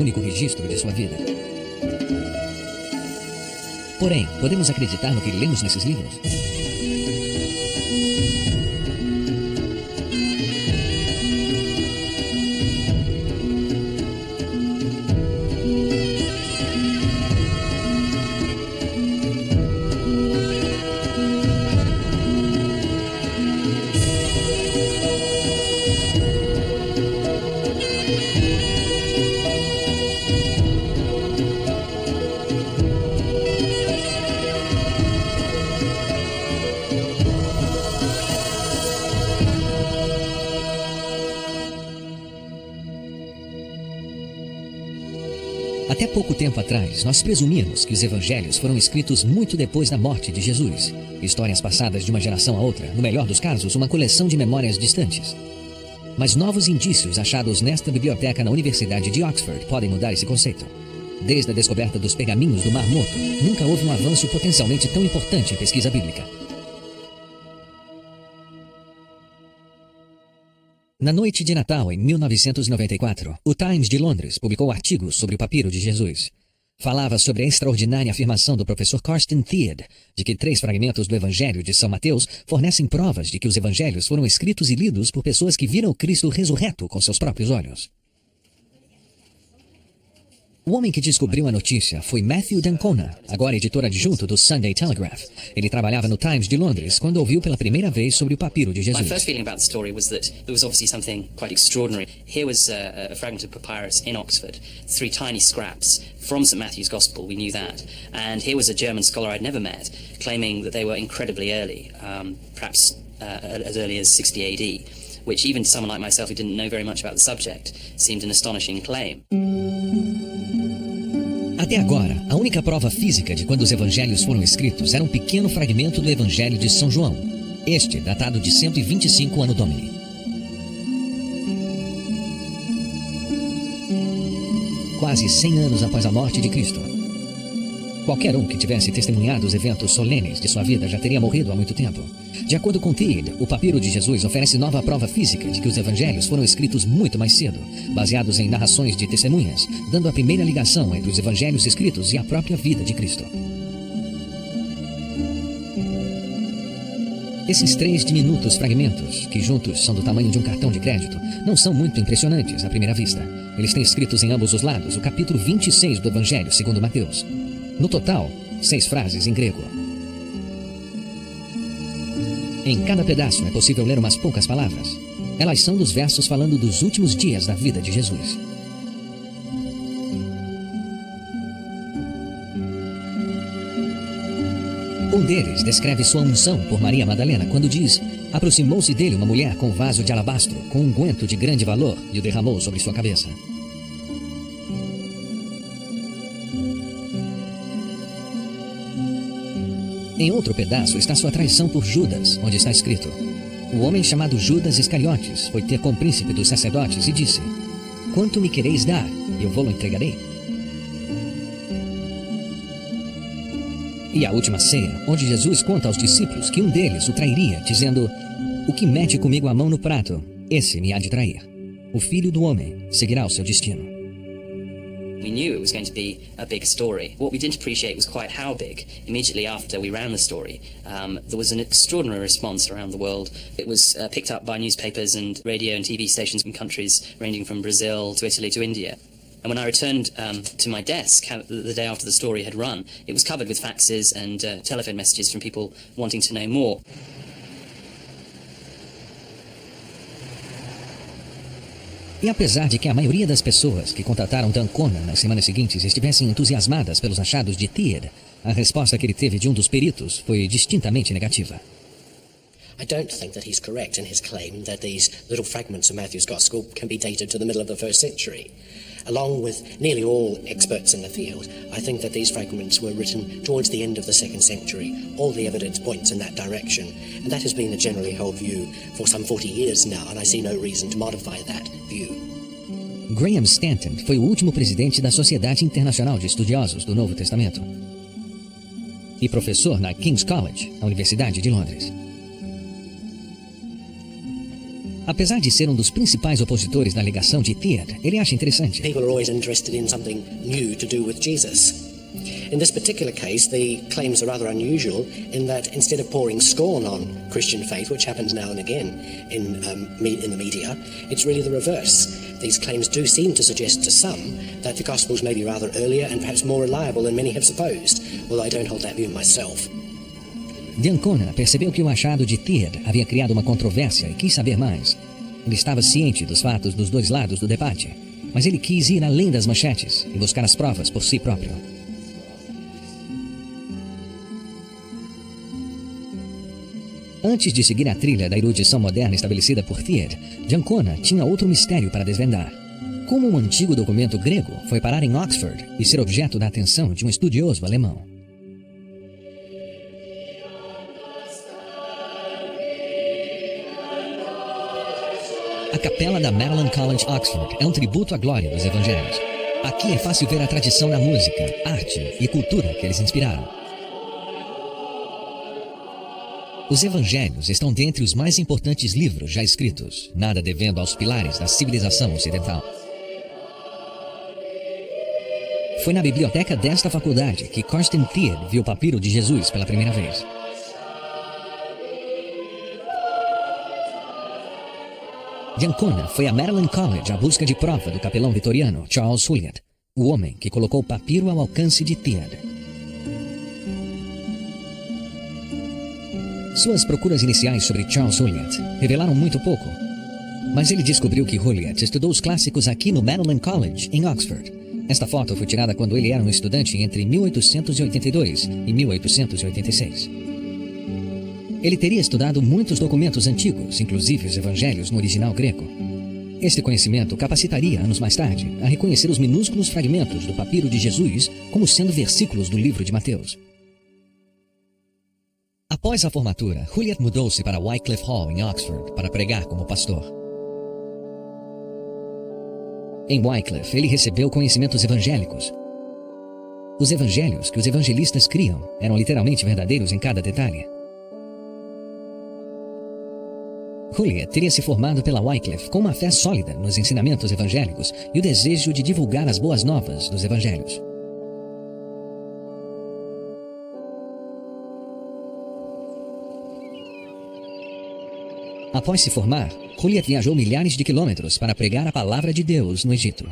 único registro de sua vida. Porém, podemos acreditar no que lemos nesses livros? Até pouco tempo atrás, nós presumíamos que os evangelhos foram escritos muito depois da morte de Jesus. Histórias passadas de uma geração a outra, no melhor dos casos, uma coleção de memórias distantes. Mas novos indícios achados nesta biblioteca na Universidade de Oxford podem mudar esse conceito. Desde a descoberta dos pergaminhos do Mar Morto, nunca houve um avanço potencialmente tão importante em pesquisa bíblica. Na noite de Natal, em 1994, o Times de Londres publicou artigos sobre o papiro de Jesus. Falava sobre a extraordinária afirmação do professor Carsten Thiede de que 3 fragmentos do Evangelho de São Mateus fornecem provas de que os evangelhos foram escritos e lidos por pessoas que viram Cristo ressurreto com seus próprios olhos. O homem que descobriu a notícia foi Matthew D'Ancona, agora editor adjunto do Sunday Telegraph. Ele trabalhava no Times de Londres quando ouviu pela primeira vez sobre o papiro de Jesus. My first feeling about the story was that there was obviously something quite extraordinary. Here was a fragment of papyrus in Oxford, 3 tiny scraps from St. Matthew's Gospel, we knew that. And here was a German scholar I'd never met, claiming that they were incredibly early, perhaps as early as 60 AD, which even to someone like myself who didn't know very much about the subject, seemed an astonishing claim. Até agora, a única prova física de quando os evangelhos foram escritos era um pequeno fragmento do Evangelho de São João, este datado de 125 Anno Domini. Quase 100 anos após a morte de Cristo. Qualquer um que tivesse testemunhado os eventos solenes de sua vida já teria morrido há muito tempo. De acordo com Thiede, o papiro de Jesus oferece nova prova física de que os evangelhos foram escritos muito mais cedo, baseados em narrações de testemunhas, dando a primeira ligação entre os evangelhos escritos e a própria vida de Cristo. Esses 3 diminutos fragmentos, que juntos são do tamanho de um cartão de crédito, não são muito impressionantes à primeira vista. Eles têm escritos em ambos os lados o capítulo 26 do Evangelho segundo Mateus. No total, 6 frases em grego. Em cada pedaço é possível ler umas poucas palavras. Elas são dos versos falando dos últimos dias da vida de Jesus. Um deles descreve sua unção por Maria Madalena quando diz: aproximou-se dele uma mulher com um vaso de alabastro, com um unguento de grande valor, e o derramou sobre sua cabeça. Em outro pedaço está sua traição por Judas, onde está escrito: o homem chamado Judas Iscariotes foi ter com o príncipe dos sacerdotes e disse: quanto me quereis dar, e eu vou-lo entregarei? E a última ceia, onde Jesus conta aos discípulos que um deles o trairia, dizendo: o que mete comigo a mão no prato, esse me há de trair. O filho do homem seguirá o seu destino. We knew it was going to be a big story. What we didn't appreciate was quite how big. Immediately after we ran the story, there was an extraordinary response around the world. It was picked up by newspapers and radio and TV stations in countries ranging from Brazil to Italy to India. And when I returned to my desk the day after the story had run, it was covered with faxes and telephone messages from people wanting to know more. E apesar de que a maioria das pessoas que contataram D'Ancona nas semanas seguintes estivessem entusiasmadas pelos achados de Thiede, a resposta que ele teve de um dos peritos foi distintamente negativa. I don't think that he's correct in his claim that these little fragments of Matthew's Gospel can be dated to the middle of the 1st century. Along with nearly all experts in the field, I think that these fragments were written towards the end of the 2nd century. All the evidence points in that direction, and that has been the generally held view for some 40 years now, and I see no reason to modify that view. Graham Stanton foi o último presidente da Sociedade Internacional de Estudiosos do Novo Testamento e professor na King's College, a Universidade de Londres. Apesar de ser um dos principais opositores da alegação de Theod, ele acha interessante. People are always interested in something new to do with Jesus. In this particular case, the claims are rather unusual in that instead of pouring scorn on Christian faith, which happens now and again in the media, it's really the reverse. These claims do seem to suggest to some that the Gospels may be rather earlier and perhaps more reliable than many have supposed, although I don't hold that view myself. D'Ancona percebeu que o achado de Theod havia criado uma controvérsia e quis saber mais. Ele estava ciente dos fatos dos dois lados do debate, mas ele quis ir além das manchetes e buscar as provas por si próprio. Antes de seguir a trilha da erudição moderna estabelecida por Theod, D'Ancona tinha outro mistério para desvendar. Como um antigo documento grego foi parar em Oxford e ser objeto da atenção de um estudioso alemão? A capela da Magdalen College, Oxford, é um tributo à glória dos evangelhos. Aqui é fácil ver a tradição na música, arte e cultura que eles inspiraram. Os evangelhos estão dentre os mais importantes livros já escritos, nada devendo aos pilares da civilização ocidental. Foi na biblioteca desta faculdade que Carsten Theod viu o papiro de Jesus pela primeira vez. D'Ancona foi a Magdalen College à busca de prova do capelão vitoriano Charles Hulyat, o homem que colocou o papiro ao alcance de Theod. Suas procuras iniciais sobre Charles Hulyat revelaram muito pouco, mas ele descobriu que Hulyat estudou os clássicos aqui no Magdalen College, em Oxford. Esta foto foi tirada quando ele era um estudante entre 1882 e 1886. Ele teria estudado muitos documentos antigos, inclusive os evangelhos no original grego. Este conhecimento capacitaria, anos mais tarde, a reconhecer os minúsculos fragmentos do papiro de Jesus como sendo versículos do livro de Mateus. Após a formatura, Hulyat mudou-se para Wycliffe Hall, em Oxford, para pregar como pastor. Em Wycliffe, ele recebeu conhecimentos evangélicos. Os evangelhos que os evangelistas criam eram literalmente verdadeiros em cada detalhe. Hulyat teria se formado pela Wycliffe com uma fé sólida nos ensinamentos evangélicos e o desejo de divulgar as boas novas dos evangelhos. Após se formar, Hulyat viajou milhares de quilômetros para pregar a palavra de Deus no Egito.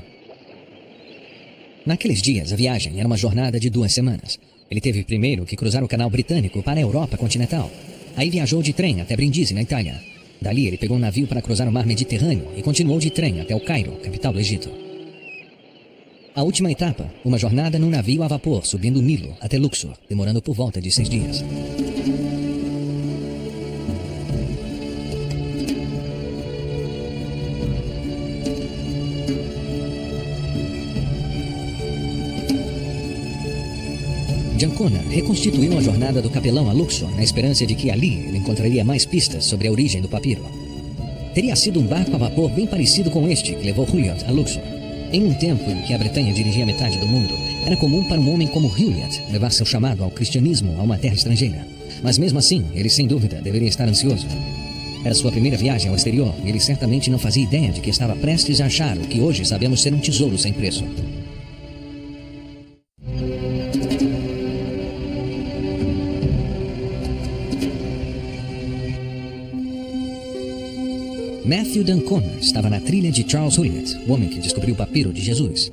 Naqueles dias, a viagem era uma jornada de 2 semanas. Ele teve primeiro que cruzar o canal britânico para a Europa continental. Aí viajou de trem até Brindisi, na Itália. Dali ele pegou um navio para cruzar o mar Mediterrâneo e continuou de trem até o Cairo, capital do Egito. A última etapa, uma jornada num navio a vapor subindo o Nilo até Luxor, demorando por volta de 6 dias. D'Ancona reconstituiu a jornada do capelão a Luxor na esperança de que ali ele encontraria mais pistas sobre a origem do papiro. Teria sido um barco a vapor bem parecido com este que levou Hulyat a Luxor. Em um tempo em que a Bretanha dirigia metade do mundo, era comum para um homem como Hulyat levar seu chamado ao cristianismo a uma terra estrangeira. Mas mesmo assim, ele sem dúvida deveria estar ansioso. Era sua primeira viagem ao exterior e ele certamente não fazia ideia de que estava prestes a achar o que hoje sabemos ser um tesouro sem preço. Matthew D'Ancona estava na trilha de Charles Hulyat, o homem que descobriu o papiro de Jesus.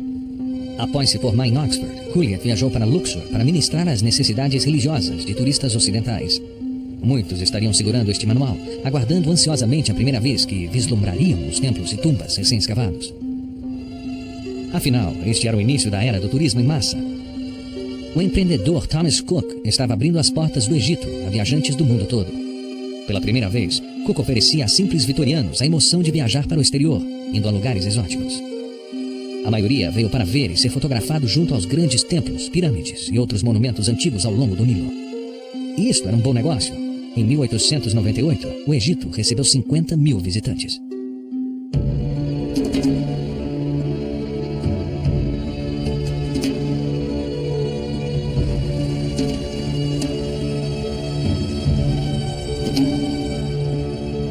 Após se formar em Oxford, Hulyat viajou para Luxor para ministrar às necessidades religiosas de turistas ocidentais. Muitos estariam segurando este manual, aguardando ansiosamente a primeira vez que vislumbrariam os templos e tumbas recém-escavados. Afinal, este era o início da era do turismo em massa. O empreendedor Thomas Cook estava abrindo as portas do Egito a viajantes do mundo todo. Pela primeira vez, Cook oferecia a simples vitorianos a emoção de viajar para o exterior, indo a lugares exóticos. A maioria veio para ver e ser fotografado junto aos grandes templos, pirâmides e outros monumentos antigos ao longo do Nilo. E isto era um bom negócio. Em 1898, o Egito recebeu 50 mil visitantes.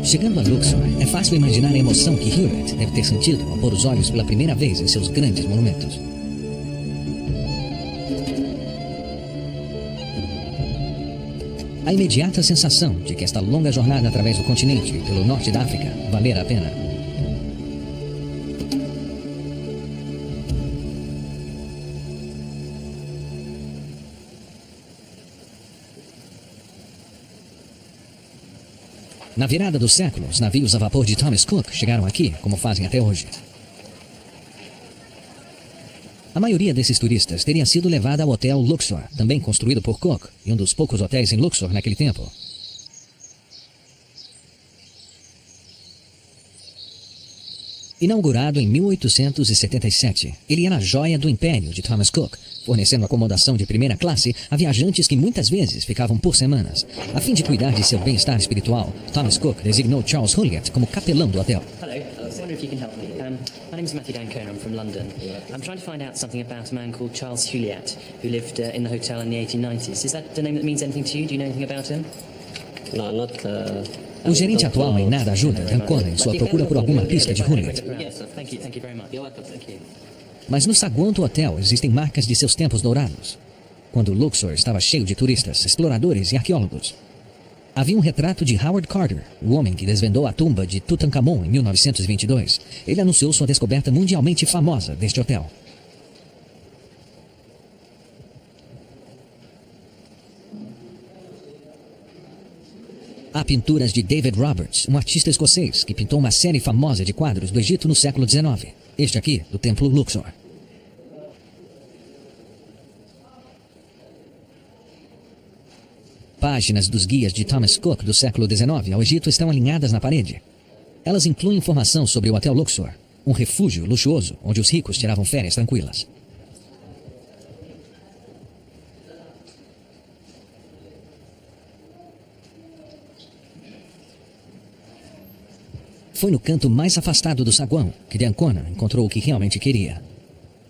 Chegando a Luxor, é fácil Basta imaginar a emoção que Hewlett deve ter sentido ao pôr os olhos pela primeira vez em seus grandes monumentos. A imediata sensação de que esta longa jornada através do continente e pelo norte da África valera a pena. Na virada do século, os navios a vapor de Thomas Cook chegaram aqui, como fazem até hoje. A maioria desses turistas teria sido levada ao Hotel Luxor, também construído por Cook, e um dos poucos hotéis em Luxor naquele tempo. Inaugurado em 1877, ele era a joia do império de Thomas Cook, fornecendo acomodação de primeira classe a viajantes que muitas vezes ficavam por semanas. A fim de cuidar de seu bem-estar espiritual, Thomas Cook designou Charles Heuliet como capelão do hotel. Hello, I was wondering if you can help me. My name is Matthew Dancona, I'm from London. I'm trying to find out something about a man called Charles Heuliet, who lived in the hotel in the 1890s. Is that a name that means anything to you? Do you know anything about him? No, not... O gerente atual em nada ajuda Dancona em sua procura por alguma pista de Heuliet. Thank you very much. You're welcome, thank you. Mas no saguão do hotel existem marcas de seus tempos dourados, quando Luxor estava cheio de turistas, exploradores e arqueólogos. Havia um retrato de Howard Carter, o homem que desvendou a tumba de Tutankhamon em 1922. Ele anunciou sua descoberta mundialmente famosa deste hotel. Há pinturas de David Roberts, um artista escocês que pintou uma série famosa de quadros do Egito no século XIX. Este aqui, do Templo Luxor. Páginas dos guias de Thomas Cook do século XIX ao Egito estão alinhadas na parede. Elas incluem informação sobre o Hotel Luxor, um refúgio luxuoso onde os ricos tiravam férias tranquilas. Foi no canto mais afastado do saguão que Dancona encontrou o que realmente queria.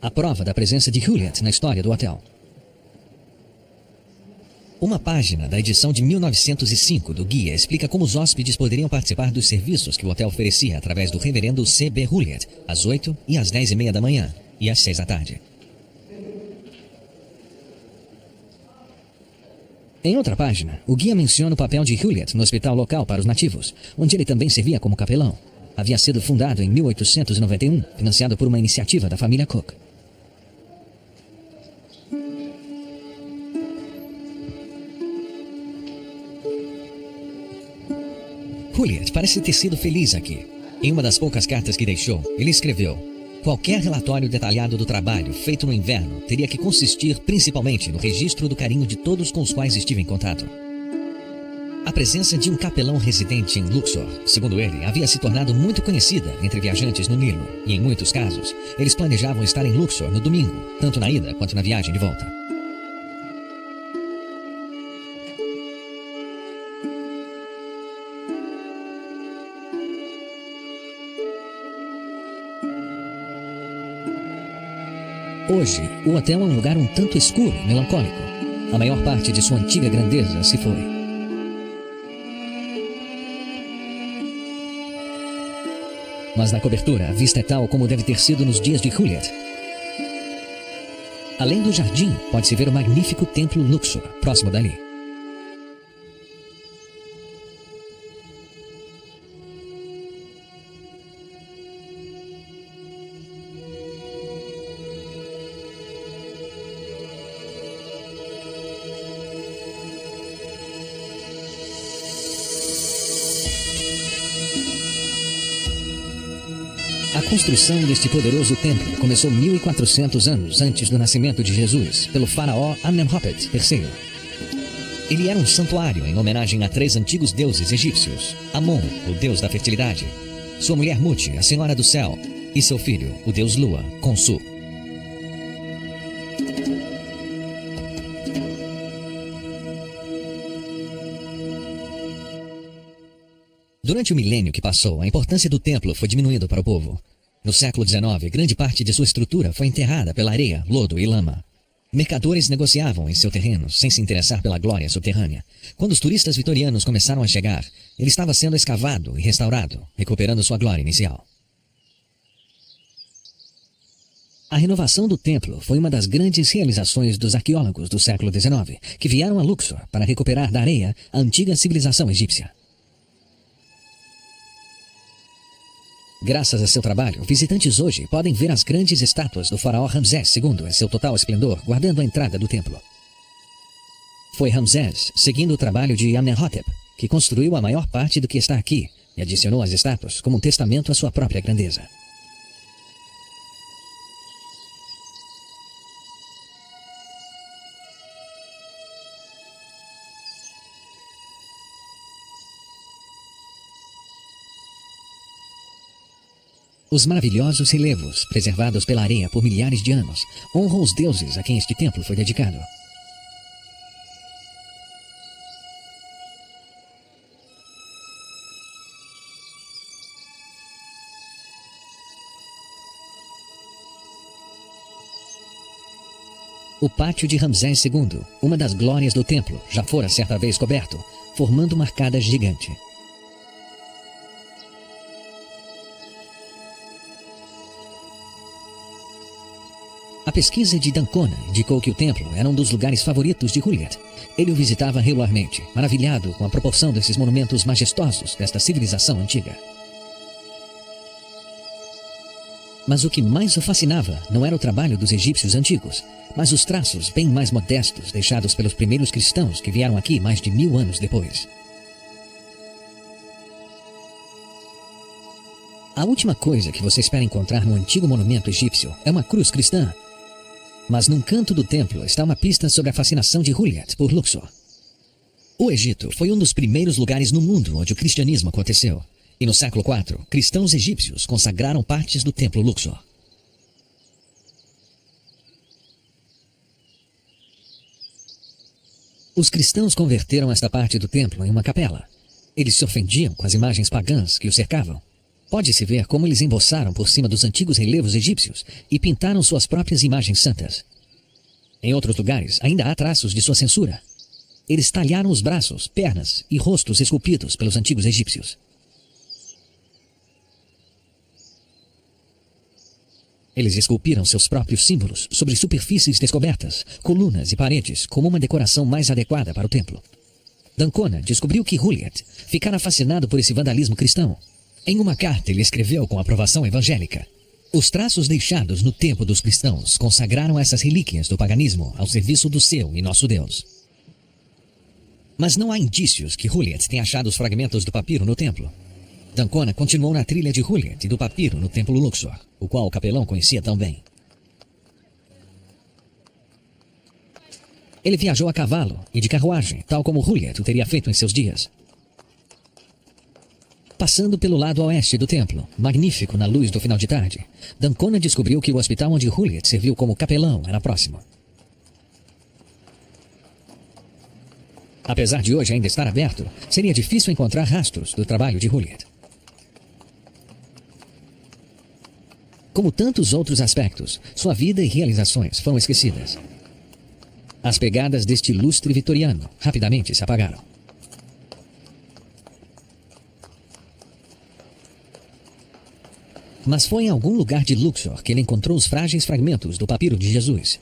A prova da presença de Heuliet na história do hotel. Uma página da edição de 1905 do guia explica como os hóspedes poderiam participar dos serviços que o hotel oferecia através do reverendo C.B. Heuliet, às 8 e às 10h30 da manhã e às 6 da tarde. Em outra página, o guia menciona o papel de Heuliet no hospital local para os nativos, onde ele também servia como capelão. Havia sido fundado em 1891, financiado por uma iniciativa da família Cook. Heuliet parece ter sido feliz aqui. Em uma das poucas cartas que deixou, ele escreveu: qualquer relatório detalhado do trabalho feito no inverno teria que consistir principalmente no registro do carinho de todos com os quais estive em contato. A presença de um capelão residente em Luxor, segundo ele, havia se tornado muito conhecida entre viajantes no Nilo, e em muitos casos, eles planejavam estar em Luxor no domingo, tanto na ida quanto na viagem de volta. Hoje, o hotel é um lugar um tanto escuro e melancólico. A maior parte de sua antiga grandeza se foi. Mas na cobertura, a vista é tal como deve ter sido nos dias de Heuliet. Além do jardim, pode-se ver o magnífico templo Luxor, próximo dali. A construção deste poderoso templo começou 1400 anos antes do nascimento de Jesus, pelo faraó Amenhotep III. Ele era um santuário em homenagem a 3 antigos deuses egípcios: Amon, o deus da fertilidade, sua mulher Mut, a senhora do céu, e seu filho, o deus Lua, Khonsu. Durante o milênio que passou, a importância do templo foi diminuindo para o povo. No século XIX, grande parte de sua estrutura foi enterrada pela areia, lodo e lama. Mercadores negociavam em seu terreno, sem se interessar pela glória subterrânea. Quando os turistas vitorianos começaram a chegar, ele estava sendo escavado e restaurado, recuperando sua glória inicial. A renovação do templo foi uma das grandes realizações dos arqueólogos do século XIX, que vieram a Luxor para recuperar da areia a antiga civilização egípcia. Graças a seu trabalho, visitantes hoje podem ver as grandes estátuas do faraó Ramsés II em seu total esplendor, guardando a entrada do templo. Foi Ramsés, seguindo o trabalho de Amenhotep, que construiu a maior parte do que está aqui e adicionou as estátuas como um testamento à sua própria grandeza. Os maravilhosos relevos, preservados pela areia por milhares de anos, honram os deuses a quem este templo foi dedicado. O pátio de Ramsés II, uma das glórias do templo, já fora certa vez coberto, formando uma arcada gigante. A pesquisa de D'Ancona indicou que o templo era um dos lugares favoritos de Juliet. Ele o visitava regularmente, maravilhado com a proporção desses monumentos majestosos desta civilização antiga. Mas o que mais o fascinava não era o trabalho dos egípcios antigos, mas os traços bem mais modestos deixados pelos primeiros cristãos que vieram aqui mais de 1000 anos depois. A última coisa que você espera encontrar no antigo monumento egípcio é uma cruz cristã. Mas num canto do templo está uma pista sobre a fascinação de Juliet por Luxor. O Egito foi um dos primeiros lugares no mundo onde o cristianismo aconteceu. E no século IV, cristãos egípcios consagraram partes do templo Luxor. Os cristãos converteram esta parte do templo em uma capela. Eles se ofendiam com as imagens pagãs que o cercavam. Pode-se ver como eles emboçaram por cima dos antigos relevos egípcios e pintaram suas próprias imagens santas. Em outros lugares, ainda há traços de sua censura. Eles talharam os braços, pernas e rostos esculpidos pelos antigos egípcios. Eles esculpiram seus próprios símbolos sobre superfícies descobertas, colunas e paredes, como uma decoração mais adequada para o templo. D'Ancona descobriu que Juliet ficara fascinado por esse vandalismo cristão. Em uma carta, ele escreveu com aprovação evangélica: os traços deixados no tempo dos cristãos consagraram essas relíquias do paganismo ao serviço do seu e nosso Deus. Mas não há indícios que Juliet tenha achado os fragmentos do papiro no templo. D'Ancona continuou na trilha de Juliet e do papiro no templo Luxor, o qual o capelão conhecia tão bem. Ele viajou a cavalo e de carruagem, tal como Juliet o teria feito em seus dias. Passando pelo lado oeste do templo, magnífico na luz do final de tarde, D'Ancona descobriu que o hospital onde Juliet serviu como capelão era próximo. Apesar de hoje ainda estar aberto, seria difícil encontrar rastros do trabalho de Juliet. Como tantos outros aspectos, sua vida e realizações foram esquecidas. As pegadas deste lustre vitoriano rapidamente se apagaram. Mas foi em algum lugar de Luxor que ele encontrou os frágeis fragmentos do papiro de Jesus.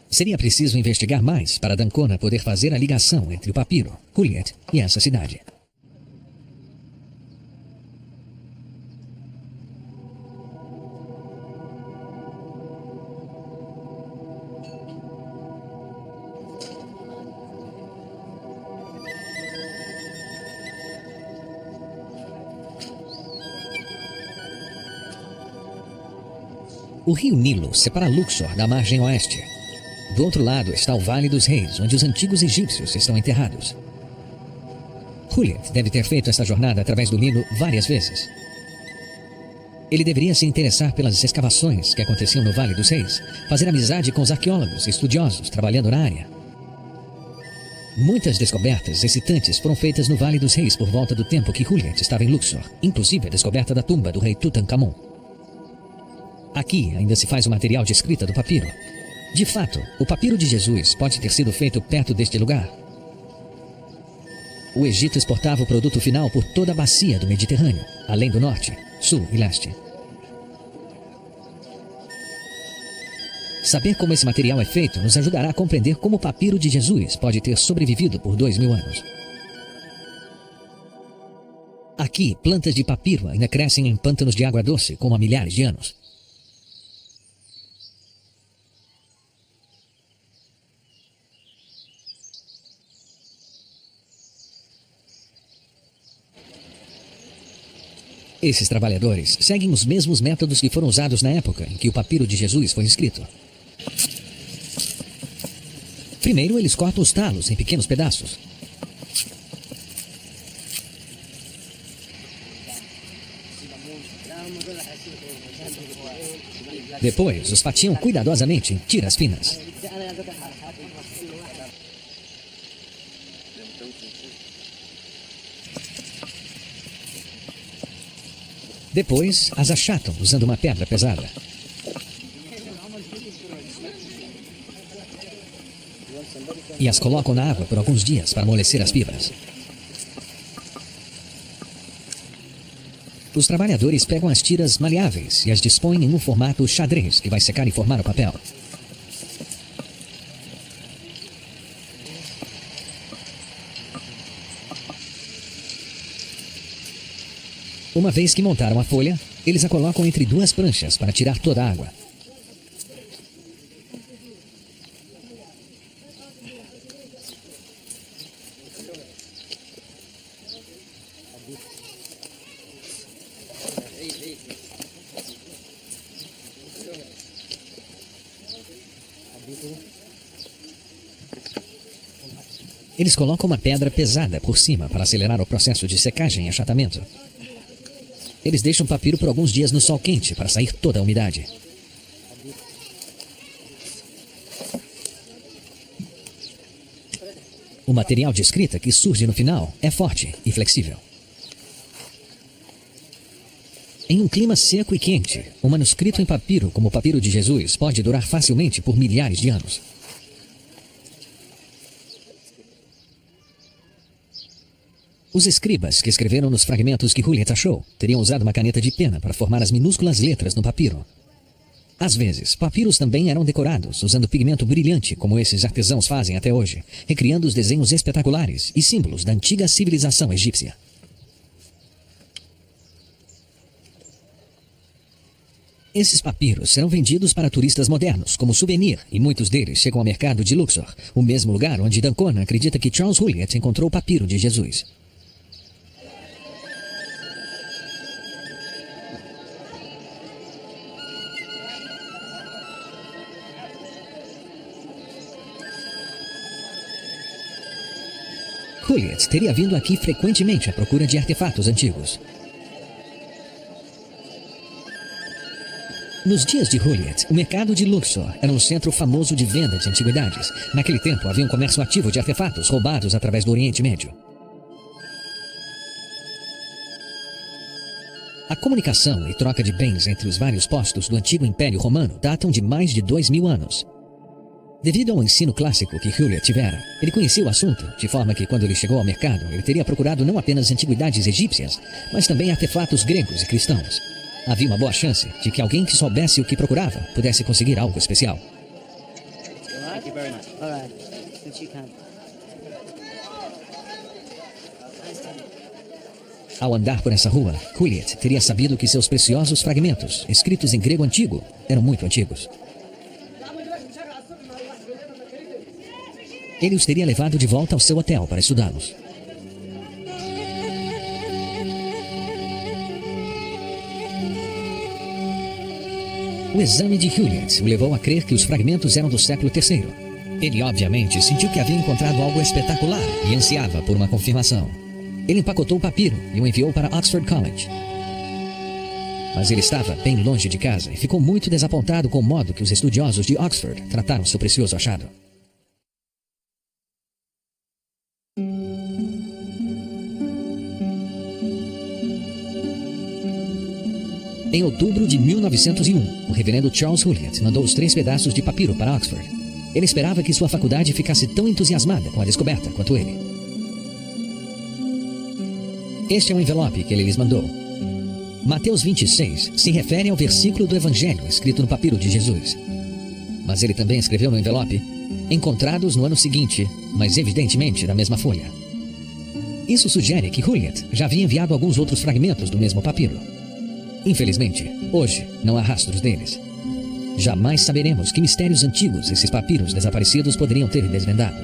Seria preciso investigar mais para D'Ancona poder fazer a ligação entre o papiro, Juliet e essa cidade. O rio Nilo separa Luxor da margem oeste. Do outro lado está o Vale dos Reis, onde os antigos egípcios estão enterrados. Juliet deve ter feito essa jornada através do Nilo várias vezes. Ele deveria se interessar pelas escavações que aconteciam no Vale dos Reis, fazer amizade com os arqueólogos e estudiosos trabalhando na área. Muitas descobertas excitantes foram feitas no Vale dos Reis por volta do tempo que Juliet estava em Luxor, inclusive a descoberta da tumba do rei Tutankhamon. Aqui ainda se faz o material de escrita do papiro. De fato, o papiro de Jesus pode ter sido feito perto deste lugar. O Egito exportava o produto final por toda a bacia do Mediterrâneo, além do norte, sul e leste. Saber como esse material é feito nos ajudará a compreender como o papiro de Jesus pode ter sobrevivido por 2000 anos. Aqui, plantas de papiro ainda crescem em pântanos de água doce como há milhares de anos. Esses trabalhadores seguem os mesmos métodos que foram usados na época em que o papiro de Jesus foi escrito. Primeiro, eles cortam os talos em pequenos pedaços. Depois, os fatiam cuidadosamente em tiras finas. Depois, as achatam usando uma pedra pesada. E as colocam na água por alguns dias para amolecer as fibras. Os trabalhadores pegam as tiras maleáveis e as dispõem em um formato xadrez que vai secar e formar o papel. Uma vez que montaram a folha, eles a colocam entre duas pranchas para tirar toda a água. Eles colocam uma pedra pesada por cima para acelerar o processo de secagem e achatamento. Eles deixam o papiro por alguns dias no sol quente para sair toda a umidade. O material de escrita que surge no final é forte e flexível. Em um clima seco e quente, um manuscrito em papiro como o papiro de Jesus pode durar facilmente por milhares de anos. Os escribas que escreveram nos fragmentos que Juliet achou teriam usado uma caneta de pena para formar as minúsculas letras no papiro. Às vezes, papiros também eram decorados usando pigmento brilhante, como esses artesãos fazem até hoje, recriando os desenhos espetaculares e símbolos da antiga civilização egípcia. Esses papiros serão vendidos para turistas modernos como souvenir, e muitos deles chegam ao mercado de Luxor, o mesmo lugar onde D'Ancona acredita que Charles Juliet encontrou o papiro de Jesus. Juliet teria vindo aqui frequentemente à procura de artefatos antigos. Nos dias de Juliet, o mercado de Luxor era um centro famoso de venda de antiguidades. Naquele tempo, havia um comércio ativo de artefatos roubados através do Oriente Médio. A comunicação e troca de bens entre os vários postos do antigo Império Romano datam de mais de 2000 anos. Devido ao ensino clássico que Juliet tivera, ele conhecia o assunto, de forma que, quando ele chegou ao mercado, ele teria procurado não apenas antiguidades egípcias, mas também artefatos gregos e cristãos. Havia uma boa chance de que alguém que soubesse o que procurava pudesse conseguir algo especial. Ao andar por essa rua, Juliet teria sabido que seus preciosos fragmentos, escritos em grego antigo, eram muito antigos. Ele os teria levado de volta ao seu hotel para estudá-los. O exame de Juliet o levou a crer que os fragmentos eram do século III. Ele, obviamente, sentiu que havia encontrado algo espetacular e ansiava por uma confirmação. Ele empacotou o papiro e o enviou para Oxford College. Mas ele estava bem longe de casa e ficou muito desapontado com o modo que os estudiosos de Oxford trataram seu precioso achado. Em outubro de 1901, o reverendo Charles Hulyat mandou os 3 pedaços de papiro para Oxford. Ele esperava que sua faculdade ficasse tão entusiasmada com a descoberta quanto ele. Este é o envelope que ele lhes mandou. Mateus 26 se refere ao versículo do Evangelho escrito no papiro de Jesus. Mas ele também escreveu no envelope, encontrados no ano seguinte, mas evidentemente da mesma folha. Isso sugere que Hulyat já havia enviado alguns outros fragmentos do mesmo papiro. Infelizmente, hoje não há rastros deles. Jamais saberemos que mistérios antigos esses papiros desaparecidos poderiam ter desvendado.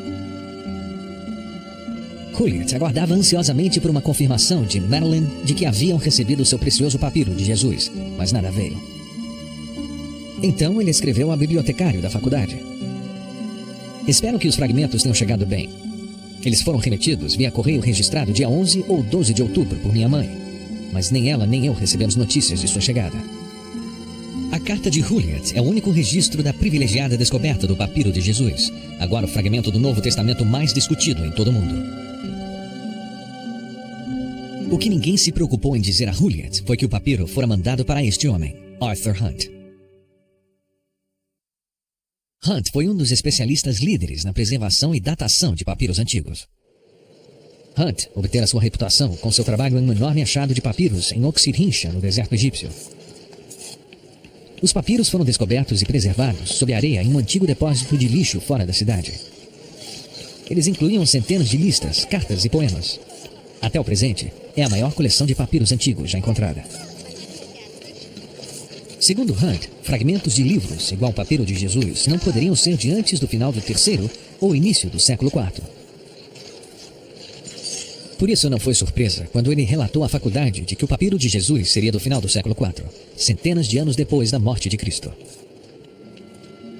Hulyat aguardava ansiosamente por uma confirmação de Madeline de que haviam recebido seu precioso papiro de Jesus, mas nada veio. Então ele escreveu ao bibliotecário da faculdade: espero que os fragmentos tenham chegado bem. Eles foram remetidos via correio registrado dia 11 ou 12 de outubro por minha mãe, mas nem ela nem eu recebemos notícias de sua chegada. A carta de Hulyat é o único registro da privilegiada descoberta do papiro de Jesus, agora o fragmento do Novo Testamento mais discutido em todo o mundo. O que ninguém se preocupou em dizer a Hulyat foi que o papiro fora mandado para este homem, Arthur Hunt. Hunt foi um dos especialistas líderes na preservação e datação de papiros antigos. Hunt obtera sua reputação com seu trabalho em um enorme achado de papiros em Oxirrincha, no deserto egípcio. Os papiros foram descobertos e preservados sob areia em um antigo depósito de lixo fora da cidade. Eles incluíam centenas de listas, cartas e poemas. Até o presente, é a maior coleção de papiros antigos já encontrada. Segundo Hunt, fragmentos de livros, igual ao papiro de Jesus, não poderiam ser de antes do final do terceiro ou início do século IV. Por isso não foi surpresa quando ele relatou à faculdade de que o papiro de Jesus seria do final do século IV, centenas de anos depois da morte de Cristo.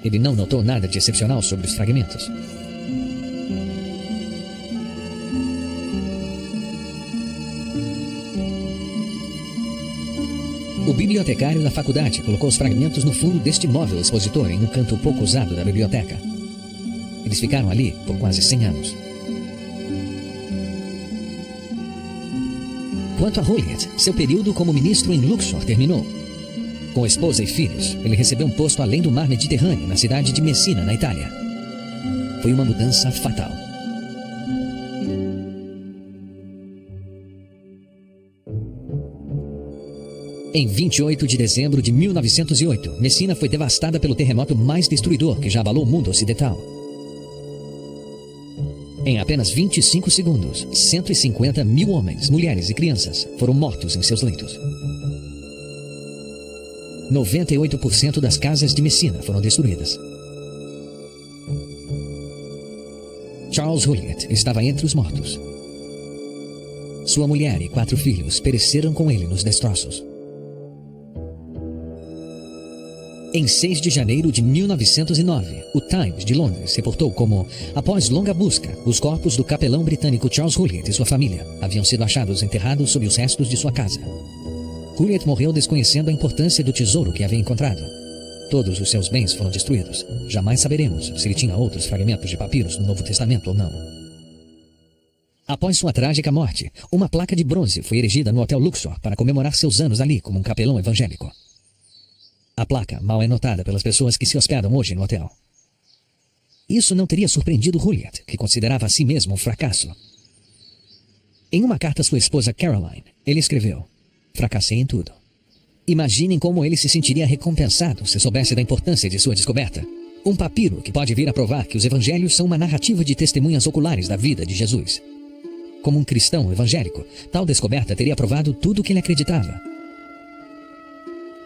Ele não notou nada de excepcional sobre os fragmentos. O bibliotecário da faculdade colocou os fragmentos no fundo deste móvel expositor em um canto pouco usado da biblioteca. Eles ficaram ali por quase 100 anos. Quanto a Hulyat, seu período como ministro em Luxor terminou. Com esposa e filhos, ele recebeu um posto além do mar Mediterrâneo, na cidade de Messina, na Itália. Foi uma mudança fatal. Em 28 de dezembro de 1908, Messina foi devastada pelo terremoto mais destruidor que já abalou o mundo ocidental. Em apenas 25 segundos, 150 mil homens, mulheres e crianças foram mortos em seus leitos. 98% das casas de Messina foram destruídas. Charles Hulyat estava entre os mortos. Sua mulher e 4 filhos pereceram com ele nos destroços. Em 6 de janeiro de 1909, o Times de Londres reportou como, após longa busca, os corpos do capelão britânico Charles Hulyat e sua família haviam sido achados enterrados sob os restos de sua casa. Hulyat morreu desconhecendo a importância do tesouro que havia encontrado. Todos os seus bens foram destruídos. Jamais saberemos se ele tinha outros fragmentos de papiros no Novo Testamento ou não. Após sua trágica morte, uma placa de bronze foi erigida no Hotel Luxor para comemorar seus anos ali como um capelão evangélico. A placa mal é notada pelas pessoas que se hospedam hoje no hotel. Isso não teria surpreendido Hulyat, que considerava a si mesmo um fracasso. Em uma carta à sua esposa Caroline, ele escreveu: "Fracassei em tudo. Imaginem como ele se sentiria recompensado se soubesse da importância de sua descoberta. Um papiro que pode vir a provar que os evangelhos são uma narrativa de testemunhas oculares da vida de Jesus. Como um cristão evangélico, tal descoberta teria provado tudo o que ele acreditava.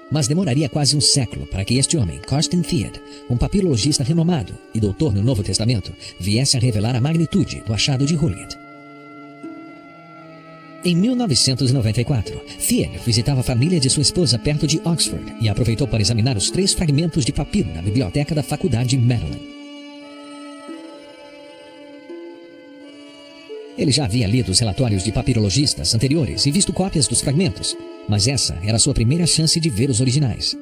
Mas demoraria quase um século para que este homem, Carsten Thied, um papirologista renomado e doutor no Novo Testamento, viesse a revelar a magnitude do achado de Hulyat. Em 1994, Thied visitava a família de sua esposa perto de Oxford e aproveitou para examinar os 3 fragmentos de papiro na biblioteca da faculdade Madeline. Ele já havia lido os relatórios de papirologistas anteriores e visto cópias dos fragmentos, mas essa era a sua primeira chance de ver os originais.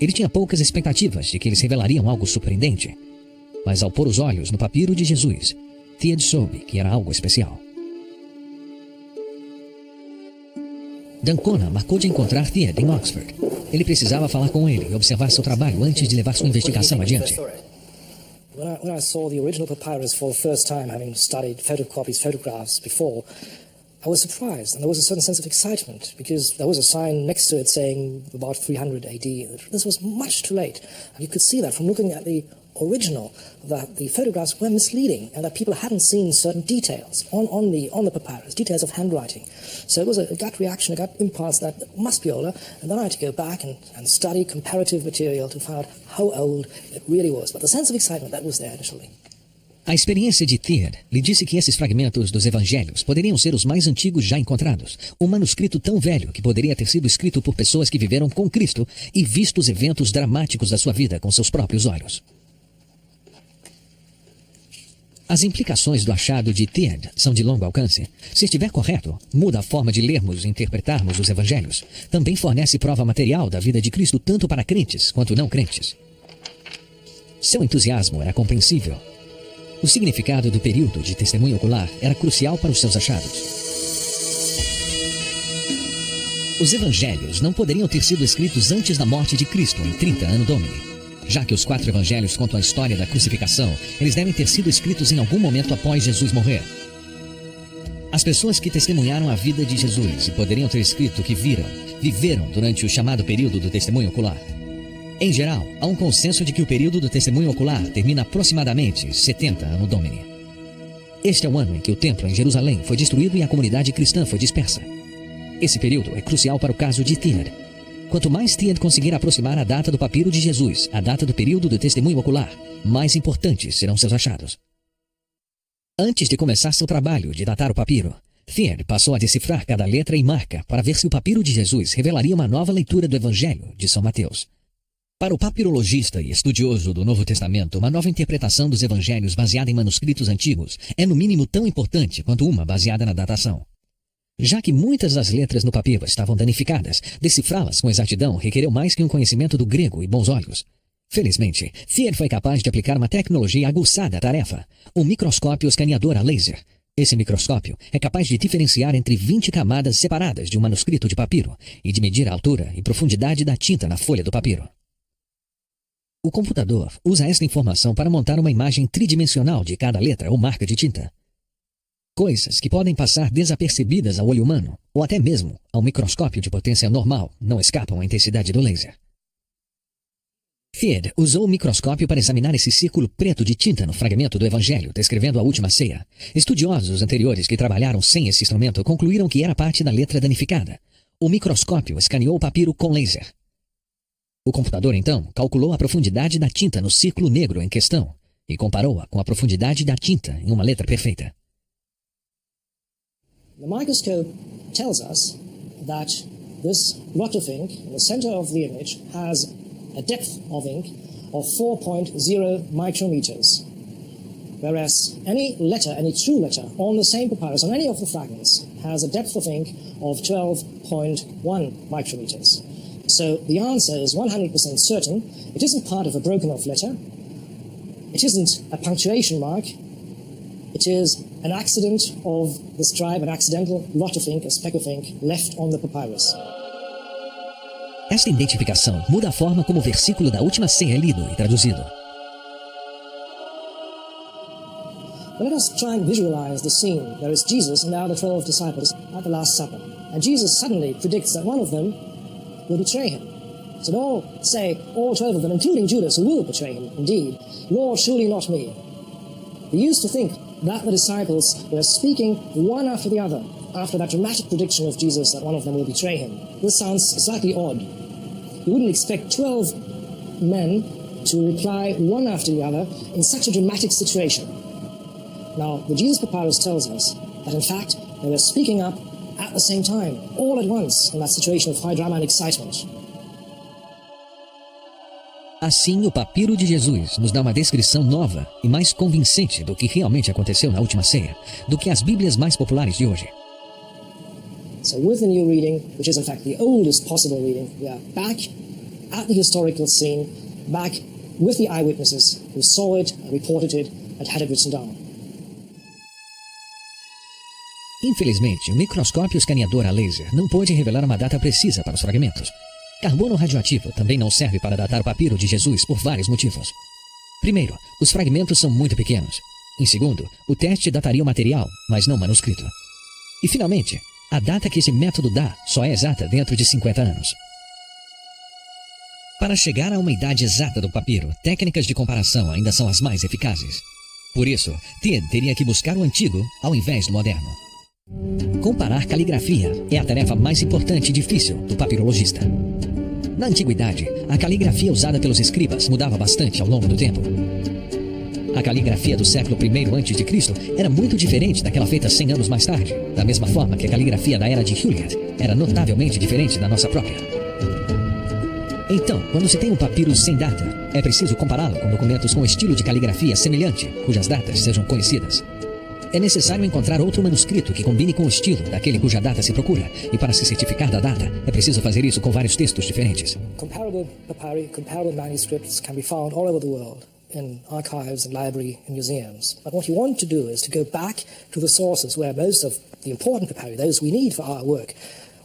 Ele tinha poucas expectativas de que eles revelariam algo surpreendente, mas ao pôr os olhos no papiro de Jesus, Thied soube que era algo especial. D'Ancona marcou de encontrar Theod em Oxford. Ele precisava falar com ele e observar seu trabalho antes de levar sua investigação adiante. When I saw the original papyrus for the first time, having studied photographs before, I was surprised, and there was a certain sense of excitement, because there was a sign next to it saying about 300 AD. This was much too late. And you could see that from looking at the original, that the photographs were misleading, and that people hadn't seen certain details on the papyrus, details of handwriting. So it was a gut reaction, a gut impulse that must be older, and then I had to go back and study comparative material to find out how old it really was. But the sense of excitement, that was there initially. A experiência de Theod lhe disse que esses fragmentos dos evangelhos poderiam ser os mais antigos já encontrados. Um manuscrito tão velho que poderia ter sido escrito por pessoas que viveram com Cristo e visto os eventos dramáticos da sua vida com seus próprios olhos. As implicações do achado de Theod são de longo alcance. Se estiver correto, muda a forma de lermos e interpretarmos os evangelhos. Também fornece prova material da vida de Cristo tanto para crentes quanto não crentes. Seu entusiasmo era compreensível. O significado do período de testemunho ocular era crucial para os seus achados. Os evangelhos não poderiam ter sido escritos antes da morte de Cristo em 30 Anno Domini. Já que os 4 evangelhos contam a história da crucificação, eles devem ter sido escritos em algum momento após Jesus morrer. As pessoas que testemunharam a vida de Jesus e poderiam ter escrito que viveram durante o chamado período do testemunho ocular. Em geral, há um consenso de que o período do testemunho ocular termina aproximadamente 70 Anno Domini. Este é o ano em que o templo em Jerusalém foi destruído e a comunidade cristã foi dispersa. Esse período é crucial para o caso de Theod. Quanto mais Theod conseguir aproximar a data do papiro de Jesus, a data do período do testemunho ocular, mais importantes serão seus achados. Antes de começar seu trabalho de datar o papiro, Theod passou a decifrar cada letra e marca para ver se o papiro de Jesus revelaria uma nova leitura do Evangelho de São Mateus. Para o papirologista e estudioso do Novo Testamento, uma nova interpretação dos evangelhos baseada em manuscritos antigos é no mínimo tão importante quanto uma baseada na datação. Já que muitas das letras no papiro estavam danificadas, decifrá-las com exatidão requereu mais que um conhecimento do grego e bons olhos. Felizmente, Theod foi capaz de aplicar uma tecnologia aguçada à tarefa, um microscópio escaneador a laser. Esse microscópio é capaz de diferenciar entre 20 camadas separadas de um manuscrito de papiro e de medir a altura e profundidade da tinta na folha do papiro. O computador usa esta informação para montar uma imagem tridimensional de cada letra ou marca de tinta. Coisas que podem passar desapercebidas ao olho humano, ou até mesmo ao microscópio de potência normal, não escapam à intensidade do laser. Theod usou o microscópio para examinar esse círculo preto de tinta no fragmento do Evangelho, descrevendo a última ceia. Estudiosos anteriores que trabalharam sem esse instrumento concluíram que era parte da letra danificada. O microscópio escaneou o papiro com laser. O computador, então, calculou a profundidade da tinta no círculo negro em questão e comparou-a com a profundidade da tinta em uma letra perfeita. The microscope tells us that this blotch of ink in the center of the image has a depth of ink of 4.0 micrometers, whereas any true letter on the same papyrus, on any of the fragments, has a depth of ink of 12.1 micrometers. So the answer is 100% certain. It isn't part of a broken off letter. It isn't a punctuation mark. It is an accident of the scribe, an accidental blot of ink, a speck of ink, left on the papyrus. Esta identificação muda a forma como o versículo da última ceia é lido e traduzido. But let us try and visualize the scene. There is Jesus and now the 12 disciples at the Last Supper. And Jesus suddenly predicts that one of them will betray him. So all 12 of them, including Judas, who will betray him, indeed, Lord, surely not me. They used to think that the disciples were speaking one after the other, after that dramatic prediction of Jesus that one of them will betray him. This sounds slightly odd. You wouldn't expect 12 men to reply one after the other in such a dramatic situation. Now, the Jesus Papyrus tells us that, in fact, they were speaking up at the same time, all at once, in that situation of high drama and excitement. Assim, o papiro de Jesus nos dá uma descrição nova e mais convincente do que realmente aconteceu na última ceia, do que as Bíblias mais populares de hoje. So with the new reading, which is in fact the oldest possible reading, we are back at the historical scene, back with the eyewitnesses who saw it, reported it, and had it written down. Infelizmente, o microscópio escaneador a laser não pôde revelar uma data precisa para os fragmentos. Carbono radioativo também não serve para datar o papiro de Jesus por vários motivos. Primeiro, os fragmentos são muito pequenos. Em segundo, o teste dataria o material, mas não o manuscrito. E finalmente, a data que esse método dá só é exata dentro de 50 anos. Para chegar a uma idade exata do papiro, técnicas de comparação ainda são as mais eficazes. Por isso, Teed teria que buscar o antigo ao invés do moderno. Comparar caligrafia é a tarefa mais importante e difícil do papirologista. Na antiguidade, a caligrafia usada pelos escribas mudava bastante ao longo do tempo. A caligrafia do século I a.C. era muito diferente daquela feita 100 anos mais tarde, da mesma forma que a caligrafia da era de Juliet era notavelmente diferente da nossa própria. Então, quando se tem um papiro sem data, é preciso compará-lo com documentos com estilo de caligrafia semelhante, cujas datas sejam conhecidas. É necessário encontrar outro manuscrito que combine com o estilo daquele cuja data se procura, e para se certificar da data, é preciso fazer isso com vários textos diferentes. Comparable papyri, comparable manuscripts can be found all over the world, in archives and library and museums. But what you want to do is to go back to the sources where most of the important papyri, those we need for our work,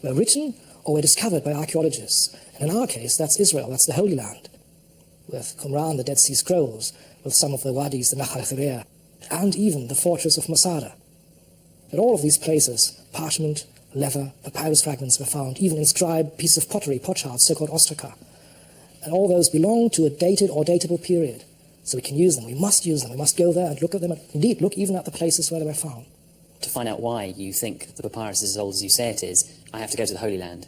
were written or were discovered by archaeologists. And in our case, that's Israel, that's the Holy Land, with Qumran, the Dead Sea Scrolls, with some of the wadis, the Nahal Khirea, and even the fortress of Masada. At all of these places, parchment, leather, papyrus fragments were found, even inscribed pieces of pottery, potsherds, so-called ostraka. And all those belong to a dated or datable period. So we can use them, we must use them, we must go there and look at them, and indeed look even at the places where they were found. To find out why you think the papyrus is as old as you say it is, I have to go to the Holy Land.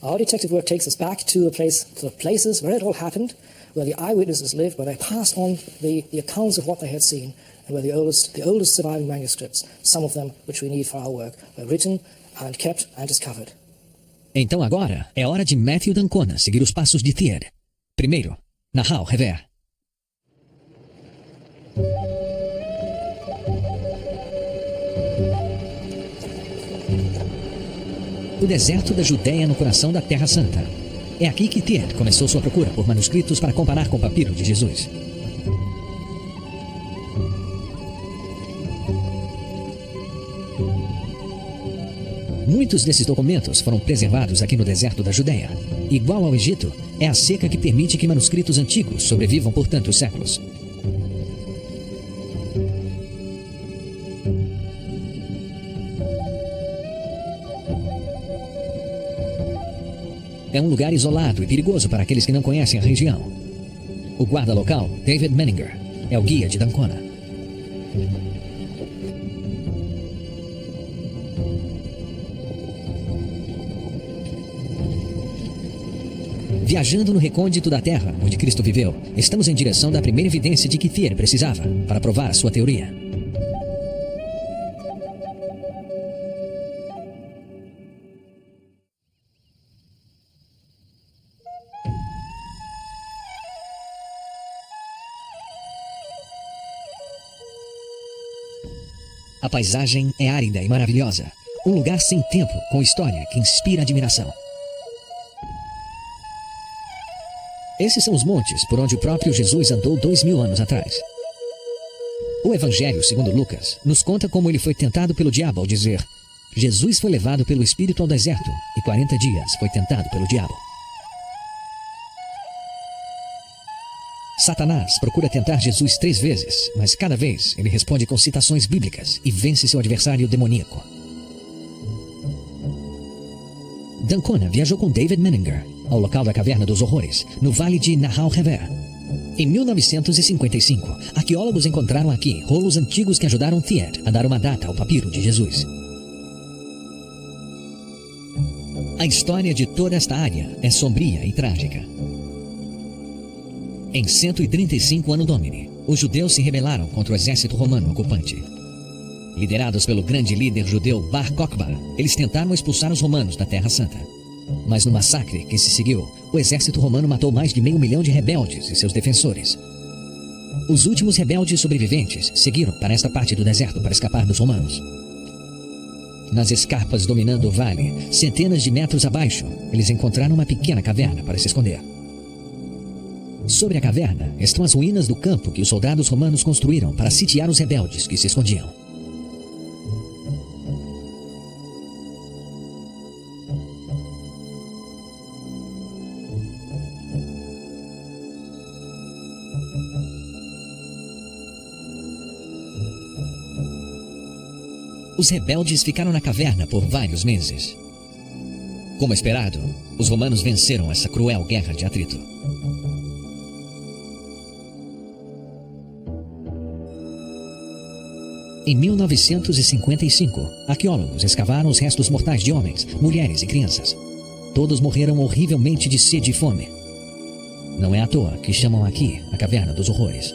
Our detective work takes us back to the places where it all happened, where the eyewitnesses lived, where they passed on the accounts of what they had seen, and where the oldest surviving manuscripts, some of them which we need for our work, were written and kept and discovered. Então agora é hora de Matthew d'Ancona seguir os passos de Teed. Primeiro, Nahal Hever. O deserto da Judéia no coração da Terra Santa. É aqui que Teed começou sua procura por manuscritos para comparar com o papiro de Jesus. Muitos desses documentos foram preservados aqui no deserto da Judéia. Igual ao Egito, é a seca que permite que manuscritos antigos sobrevivam por tantos séculos. É um lugar isolado e perigoso para aqueles que não conhecem a região. O guarda local, David Menninger, é o guia de d'Ancona. Viajando no recôndito da Terra, onde Cristo viveu, estamos em direção da primeira evidência de que Teed precisava para provar a sua teoria. A paisagem é árida e maravilhosa. Um lugar sem tempo, com história que inspira admiração. Esses são os montes por onde o próprio Jesus andou 2000 anos atrás. O Evangelho, segundo Lucas, nos conta como ele foi tentado pelo diabo ao dizer: Jesus foi levado pelo Espírito ao deserto e 40 dias foi tentado pelo diabo. Satanás procura tentar Jesus 3 vezes, mas cada vez ele responde com citações bíblicas e vence seu adversário demoníaco. d'Ancona viajou com David Menninger ao local da Caverna dos Horrores, no Vale de Nahal Hever. Em 1955, arqueólogos encontraram aqui rolos antigos que ajudaram Teed a dar uma data ao papiro de Jesus. A história de toda esta área é sombria e trágica. Em 135 Anno Domini, os judeus se rebelaram contra o exército romano ocupante. Liderados pelo grande líder judeu Bar Kokhba, eles tentaram expulsar os romanos da Terra Santa. Mas no massacre que se seguiu, o exército romano matou mais de 500 mil de rebeldes e seus defensores. Os últimos rebeldes sobreviventes seguiram para esta parte do deserto para escapar dos romanos. Nas escarpas dominando o vale, centenas de metros abaixo, eles encontraram uma pequena caverna para se esconder. Sobre a caverna estão as ruínas do campo que os soldados romanos construíram para sitiar os rebeldes que se escondiam. Os rebeldes ficaram na caverna por vários meses. Como esperado, os romanos venceram essa cruel guerra de atrito. Em 1955, arqueólogos escavaram os restos mortais de homens, mulheres e crianças. Todos morreram horrivelmente de sede e fome. Não é à toa que chamam aqui a Caverna dos Horrores.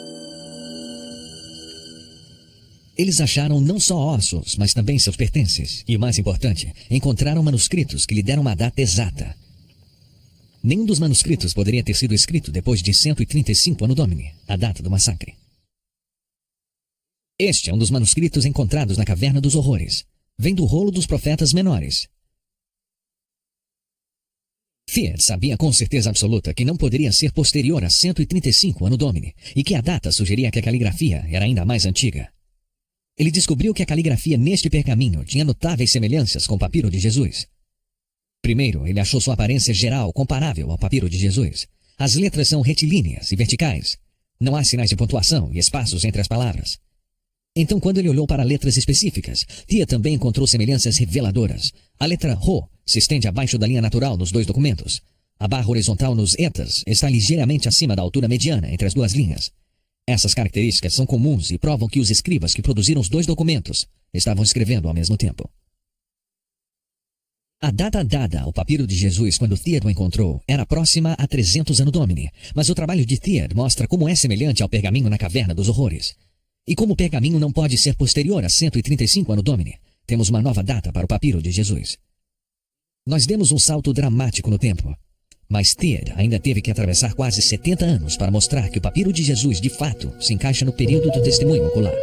Eles acharam não só ossos, mas também seus pertences. E o mais importante, encontraram manuscritos que lhe deram uma data exata. Nenhum dos manuscritos poderia ter sido escrito depois de 135 Anno Domini, a data do massacre. Este é um dos manuscritos encontrados na Caverna dos Horrores. Vem do rolo dos profetas menores. Theod sabia com certeza absoluta que não poderia ser posterior a 135 Anno Domini e que a data sugeria que a caligrafia era ainda mais antiga. Ele descobriu que a caligrafia neste pergaminho tinha notáveis semelhanças com o papiro de Jesus. Primeiro, ele achou sua aparência geral comparável ao papiro de Jesus. As letras são retilíneas e verticais. Não há sinais de pontuação e espaços entre as palavras. Então, quando ele olhou para letras específicas, Theod também encontrou semelhanças reveladoras. A letra Rho se estende abaixo da linha natural nos dois documentos. A barra horizontal nos etas está ligeiramente acima da altura mediana entre as duas linhas. Essas características são comuns e provam que os escribas que produziram os dois documentos estavam escrevendo ao mesmo tempo. A data dada ao papiro de Jesus quando Theod o encontrou era próxima a 300 Anno Domini, mas o trabalho de Theod mostra como é semelhante ao pergaminho na Caverna dos Horrores. E como o pergaminho não pode ser posterior a 135 Anno Domini, temos uma nova data para o papiro de Jesus. Nós demos um salto dramático no tempo, mas Theod ainda teve que atravessar quase 70 anos para mostrar que o papiro de Jesus, de fato, se encaixa no período do testemunho ocular.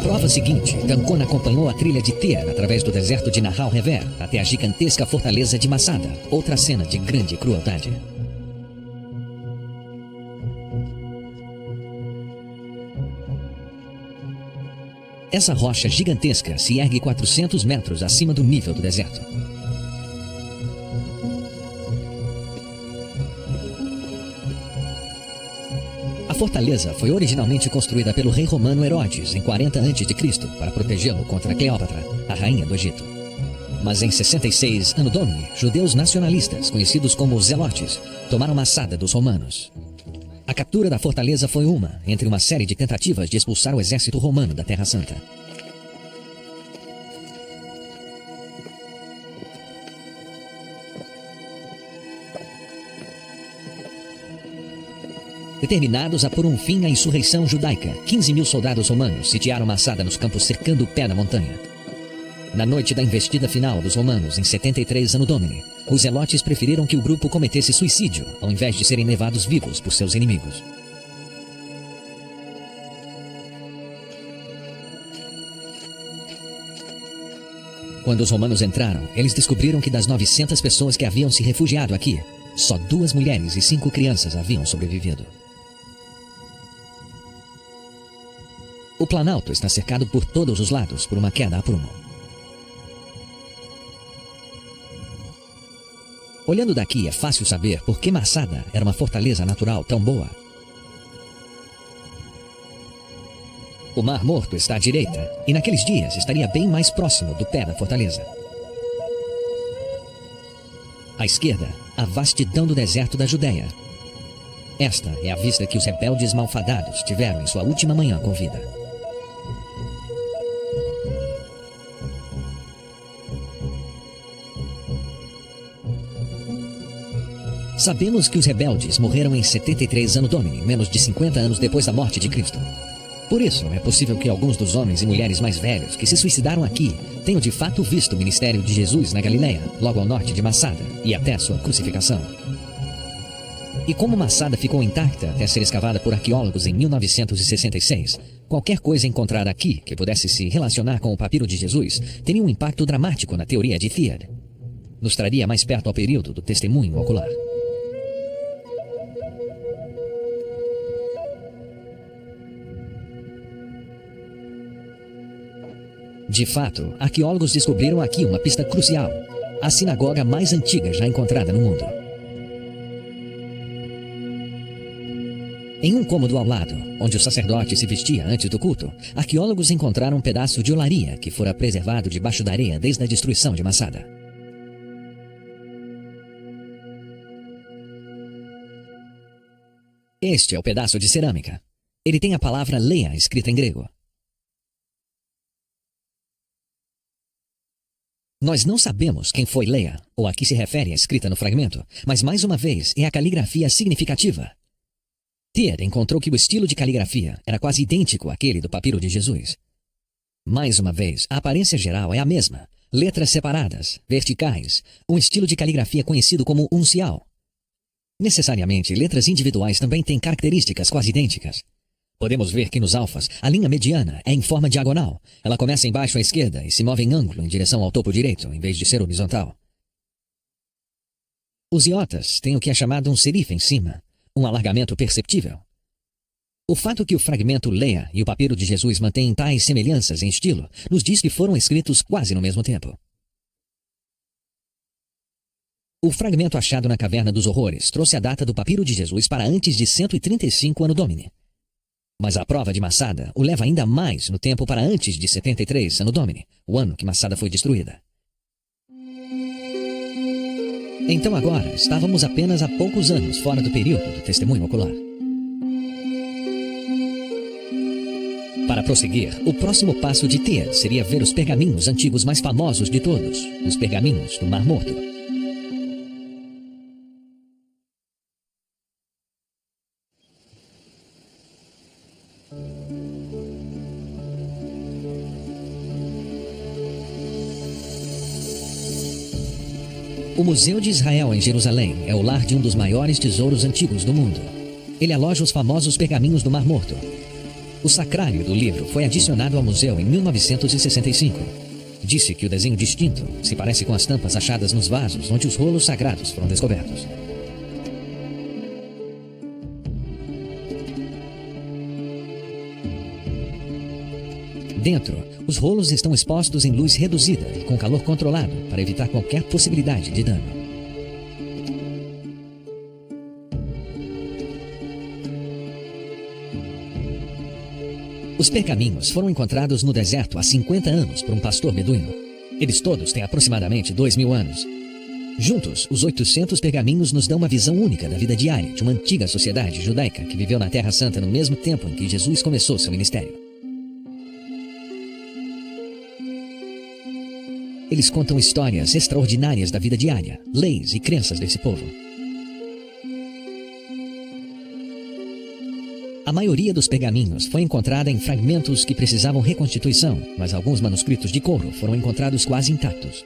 Prova seguinte, Duncan acompanhou a trilha de Theod através do deserto de Nahal Rever até a gigantesca fortaleza de Masada, outra cena de grande crueldade. Essa rocha gigantesca se ergue 400 metros acima do nível do deserto. A fortaleza foi originalmente construída pelo rei romano Herodes em 40 a.C. para protegê-lo contra Cleópatra, a rainha do Egito. Mas em 66 Anno Domini, judeus nacionalistas, conhecidos como Zelotes, tomaram Masada dos romanos. A captura da fortaleza foi uma entre uma série de tentativas de expulsar o exército romano da Terra Santa. Determinados a pôr um fim à insurreição judaica, 15.000 soldados romanos sitiaram Masada nos campos cercando o pé da montanha. Na noite da investida final dos romanos, em 73 Anno Domini, os zelotes preferiram que o grupo cometesse suicídio, ao invés de serem levados vivos por seus inimigos. Quando os romanos entraram, eles descobriram que das 900 pessoas que haviam se refugiado aqui, só 2 mulheres e 5 crianças haviam sobrevivido. O Planalto está cercado por todos os lados por uma queda a prumo. Olhando daqui é fácil saber por que Masada era uma fortaleza natural tão boa. O Mar Morto está à direita e naqueles dias estaria bem mais próximo do pé da fortaleza. À esquerda, a vastidão do deserto da Judéia. Esta é a vista que os rebeldes malfadados tiveram em sua última manhã com vida. Sabemos que os rebeldes morreram em 73 Anno Domini, menos de 50 anos depois da morte de Cristo. Por isso, é possível que alguns dos homens e mulheres mais velhos que se suicidaram aqui tenham de fato visto o ministério de Jesus na Galileia, logo ao norte de Masada, e até sua crucificação. E como Masada ficou intacta até ser escavada por arqueólogos em 1966, qualquer coisa encontrada aqui que pudesse se relacionar com o papiro de Jesus teria um impacto dramático na teoria de Theod. Nos traria mais perto ao período do testemunho ocular. De fato, arqueólogos descobriram aqui uma pista crucial: a sinagoga mais antiga já encontrada no mundo. Em um cômodo ao lado, onde o sacerdote se vestia antes do culto, arqueólogos encontraram um pedaço de olaria que fora preservado debaixo da areia desde a destruição de Massada. Este é o pedaço de cerâmica. Ele tem a palavra Leia escrita em grego. Nós não sabemos quem foi Leia, ou a que se refere a escrita no fragmento, mas mais uma vez é a caligrafia significativa. Thiers encontrou que o estilo de caligrafia era quase idêntico àquele do papiro de Jesus. Mais uma vez, a aparência geral é a mesma: letras separadas, verticais, um estilo de caligrafia conhecido como uncial. Necessariamente, letras individuais também têm características quase idênticas. Podemos ver que nos alfas, a linha mediana é em forma diagonal. Ela começa embaixo à esquerda e se move em ângulo em direção ao topo direito, em vez de ser horizontal. Os iotas têm o que é chamado um serif em cima, um alargamento perceptível. O fato que o fragmento Leia e o papiro de Jesus mantêm tais semelhanças em estilo nos diz que foram escritos quase no mesmo tempo. O fragmento achado na Caverna dos Horrores trouxe a data do papiro de Jesus para antes de 135 Anno Domini. Mas a prova de Massada o leva ainda mais no tempo para antes de 73 Anno Domini, o ano que Massada foi destruída. Então agora estávamos apenas há poucos anos fora do período do testemunho ocular. Para prosseguir, o próximo passo de Thiers seria ver os pergaminhos antigos mais famosos de todos, os pergaminhos do Mar Morto. O Museu de Israel em Jerusalém é o lar de um dos maiores tesouros antigos do mundo. Ele aloja os famosos pergaminhos do Mar Morto. O sacrário do livro foi adicionado ao museu em 1965. Disse que o desenho distinto se parece com as tampas achadas nos vasos onde os rolos sagrados foram descobertos. Dentro, os rolos estão expostos em luz reduzida e com calor controlado para evitar qualquer possibilidade de dano. Os pergaminhos foram encontrados no deserto há 50 anos por um pastor beduíno. Eles todos têm aproximadamente 2.000 anos. Juntos, os 800 pergaminhos nos dão uma visão única da vida diária de uma antiga sociedade judaica que viveu na Terra Santa no mesmo tempo em que Jesus começou seu ministério. Eles contam histórias extraordinárias da vida diária, leis e crenças desse povo. A maioria dos pergaminhos foi encontrada em fragmentos que precisavam reconstituição, mas alguns manuscritos de couro foram encontrados quase intactos.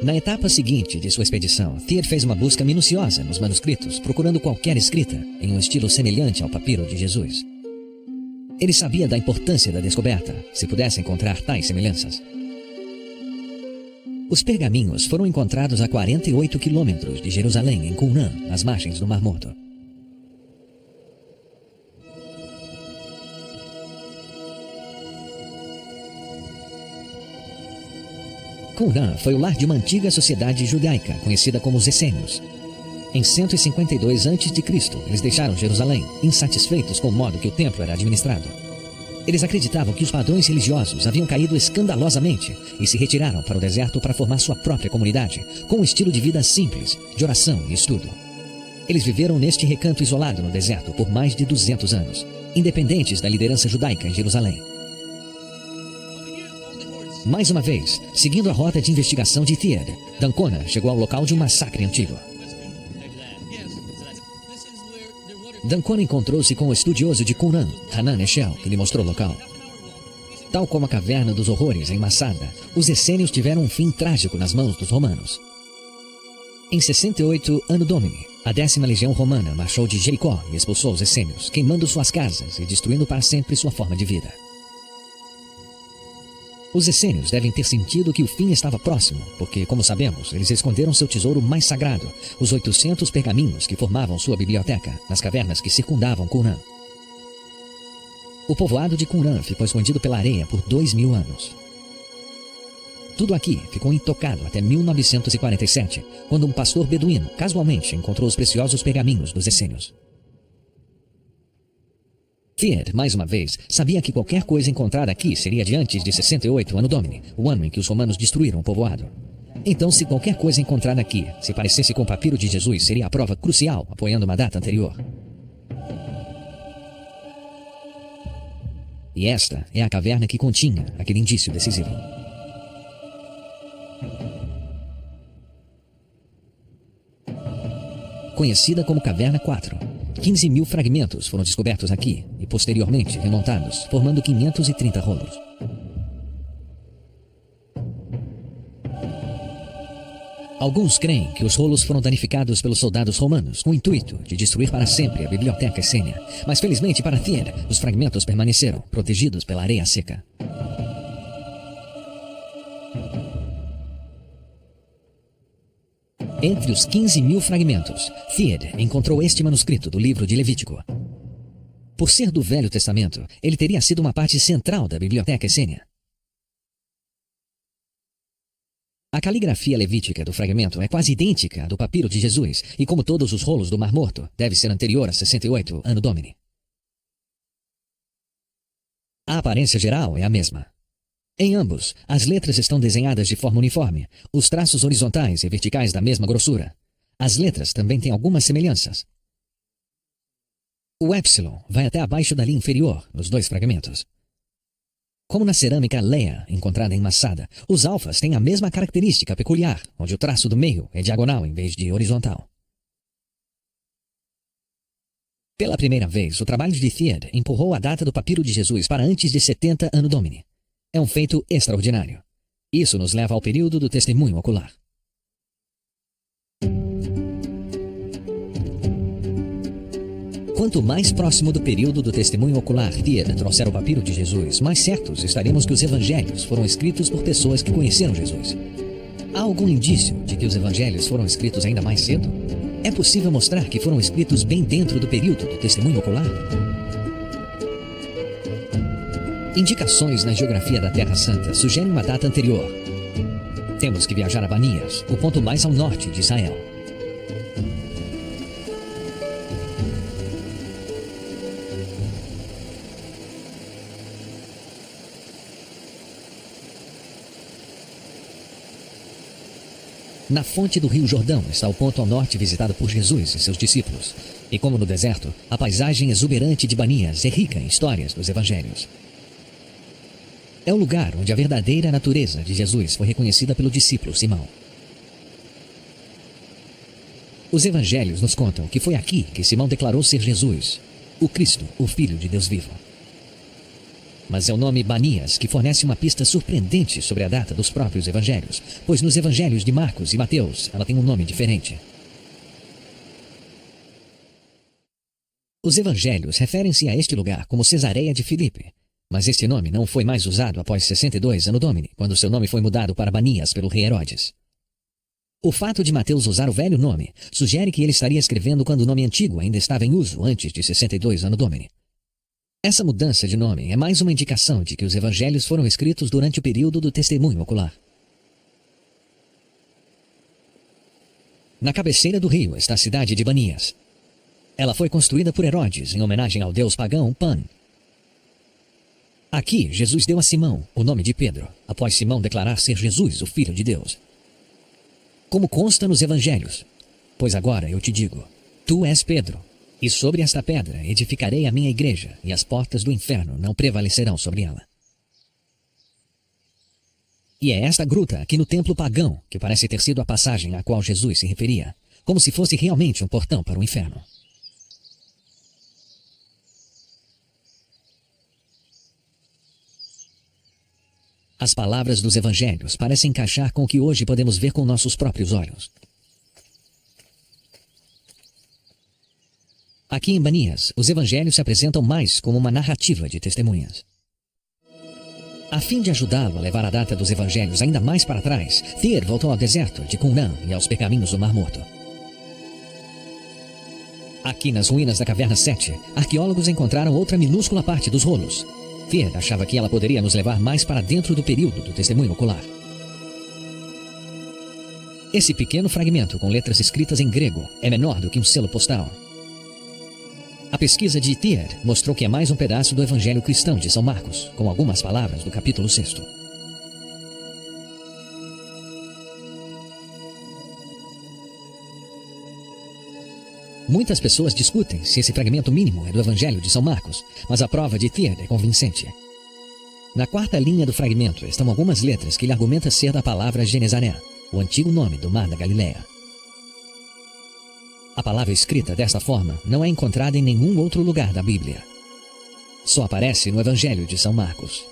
Na etapa seguinte de sua expedição, Thiers fez uma busca minuciosa nos manuscritos, procurando qualquer escrita em um estilo semelhante ao papiro de Jesus. Ele sabia da importância da descoberta, se pudesse encontrar tais semelhanças. Os pergaminhos foram encontrados a 48 quilômetros de Jerusalém, em Qumran, nas margens do Mar Morto. Qumran foi o lar de uma antiga sociedade judaica, conhecida como os essênios. Em 152 a.C., eles deixaram Jerusalém, insatisfeitos com o modo que o templo era administrado. Eles acreditavam que os padrões religiosos haviam caído escandalosamente e se retiraram para o deserto para formar sua própria comunidade, com um estilo de vida simples, de oração e estudo. Eles viveram neste recanto isolado no deserto por mais de 200 anos, independentes da liderança judaica em Jerusalém. Mais uma vez, seguindo a rota de investigação de Thiers, d'Ancona chegou ao local de um massacre antigo. d'Ancona encontrou-se com o estudioso de Qumran, Hanan Eshel, que lhe mostrou o local. Tal como a Caverna dos Horrores em Massada, os essênios tiveram um fim trágico nas mãos dos romanos. Em 68 Anno Domini, a 10ª Legião Romana marchou de Jericó e expulsou os essênios, queimando suas casas e destruindo para sempre sua forma de vida. Os essênios devem ter sentido que o fim estava próximo, porque, como sabemos, eles esconderam seu tesouro mais sagrado, os 800 pergaminhos que formavam sua biblioteca, nas cavernas que circundavam Qumran. O povoado de Qumran ficou escondido pela areia por 2000 anos. Tudo aqui ficou intocado até 1947, quando um pastor beduíno casualmente encontrou os preciosos pergaminhos dos essênios. Theod, mais uma vez, sabia que qualquer coisa encontrada aqui seria de antes de 68 Anno Domini, o ano em que os romanos destruíram o povoado. Então, se qualquer coisa encontrada aqui se parecesse com o papiro de Jesus, seria a prova crucial, apoiando uma data anterior. E esta é a caverna que continha aquele indício decisivo. Conhecida como Caverna 4. 15.000 fragmentos foram descobertos aqui e posteriormente remontados, formando 530 rolos. Alguns creem que os rolos foram danificados pelos soldados romanos com o intuito de destruir para sempre a biblioteca essênia, mas felizmente para Theod, os fragmentos permaneceram, protegidos pela areia seca. Entre os 15.000 fragmentos, Theod encontrou este manuscrito do livro de Levítico. Por ser do Velho Testamento, ele teria sido uma parte central da biblioteca essênia. A caligrafia levítica do fragmento é quase idêntica à do papiro de Jesus e, como todos os rolos do Mar Morto, deve ser anterior a 68 Anno Domini. A aparência geral é a mesma. Em ambos, as letras estão desenhadas de forma uniforme, os traços horizontais e verticais da mesma grossura. As letras também têm algumas semelhanças. O épsilon vai até abaixo da linha inferior nos dois fragmentos. Como na cerâmica Leia, encontrada em Massada, os alfas têm a mesma característica peculiar, onde o traço do meio é diagonal em vez de horizontal. Pela primeira vez, o trabalho de Theod empurrou a data do papiro de Jesus para antes de 70 Anno Domini. É um feito extraordinário. Isso nos leva ao período do testemunho ocular. Quanto mais próximo do período do testemunho ocular Theod trouxer o papiro de Jesus, mais certos estaremos que os evangelhos foram escritos por pessoas que conheceram Jesus. Há algum indício de que os evangelhos foram escritos ainda mais cedo? É possível mostrar que foram escritos bem dentro do período do testemunho ocular? Indicações na geografia da Terra Santa sugerem uma data anterior. Temos que viajar a Banias, o ponto mais ao norte de Israel. Na fonte do Rio Jordão está o ponto ao norte visitado por Jesus e seus discípulos. E como no deserto, a paisagem exuberante de Banias é rica em histórias dos evangelhos. É o lugar onde a verdadeira natureza de Jesus foi reconhecida pelo discípulo Simão. Os evangelhos nos contam que foi aqui que Simão declarou ser Jesus, o Cristo, o Filho de Deus vivo. Mas é o nome Banias que fornece uma pista surpreendente sobre a data dos próprios evangelhos, pois nos evangelhos de Marcos e Mateus ela tem um nome diferente. Os evangelhos referem-se a este lugar como Cesareia de Filipe, mas este nome não foi mais usado após 62 Anno Domini, quando seu nome foi mudado para Banias pelo rei Herodes. O fato de Mateus usar o velho nome sugere que ele estaria escrevendo quando o nome antigo ainda estava em uso antes de 62 Anno Domini. Essa mudança de nome é mais uma indicação de que os evangelhos foram escritos durante o período do testemunho ocular. Na cabeceira do rio está a cidade de Banias. Ela foi construída por Herodes em homenagem ao deus pagão Pan. Aqui, Jesus deu a Simão o nome de Pedro, após Simão declarar ser Jesus, o Filho de Deus. Como consta nos evangelhos, pois agora eu te digo, tu és Pedro, e sobre esta pedra edificarei a minha igreja, e as portas do inferno não prevalecerão sobre ela. E é esta gruta aqui no templo pagão que parece ter sido a passagem a qual Jesus se referia, como se fosse realmente um portão para o inferno. As palavras dos evangelhos parecem encaixar com o que hoje podemos ver com nossos próprios olhos. Aqui em Banias, os evangelhos se apresentam mais como uma narrativa de testemunhas. A fim de ajudá-lo a levar a data dos evangelhos ainda mais para trás, Thiers voltou ao deserto de Qumran e aos pergaminhos do Mar Morto. Aqui nas ruínas da Caverna 7, arqueólogos encontraram outra minúscula parte dos rolos. Thiers achava que ela poderia nos levar mais para dentro do período do testemunho ocular. Esse pequeno fragmento com letras escritas em grego é menor do que um selo postal. A pesquisa de Thiers mostrou que é mais um pedaço do Evangelho cristão de São Marcos, com algumas palavras do capítulo 6. Muitas pessoas discutem se esse fragmento mínimo é do Evangelho de São Marcos, mas a prova de Thiers é convincente. Na quarta linha do fragmento estão algumas letras que ele argumenta ser da palavra Genezaré, o antigo nome do Mar da Galileia. A palavra escrita desta forma não é encontrada em nenhum outro lugar da Bíblia. Só aparece no Evangelho de São Marcos.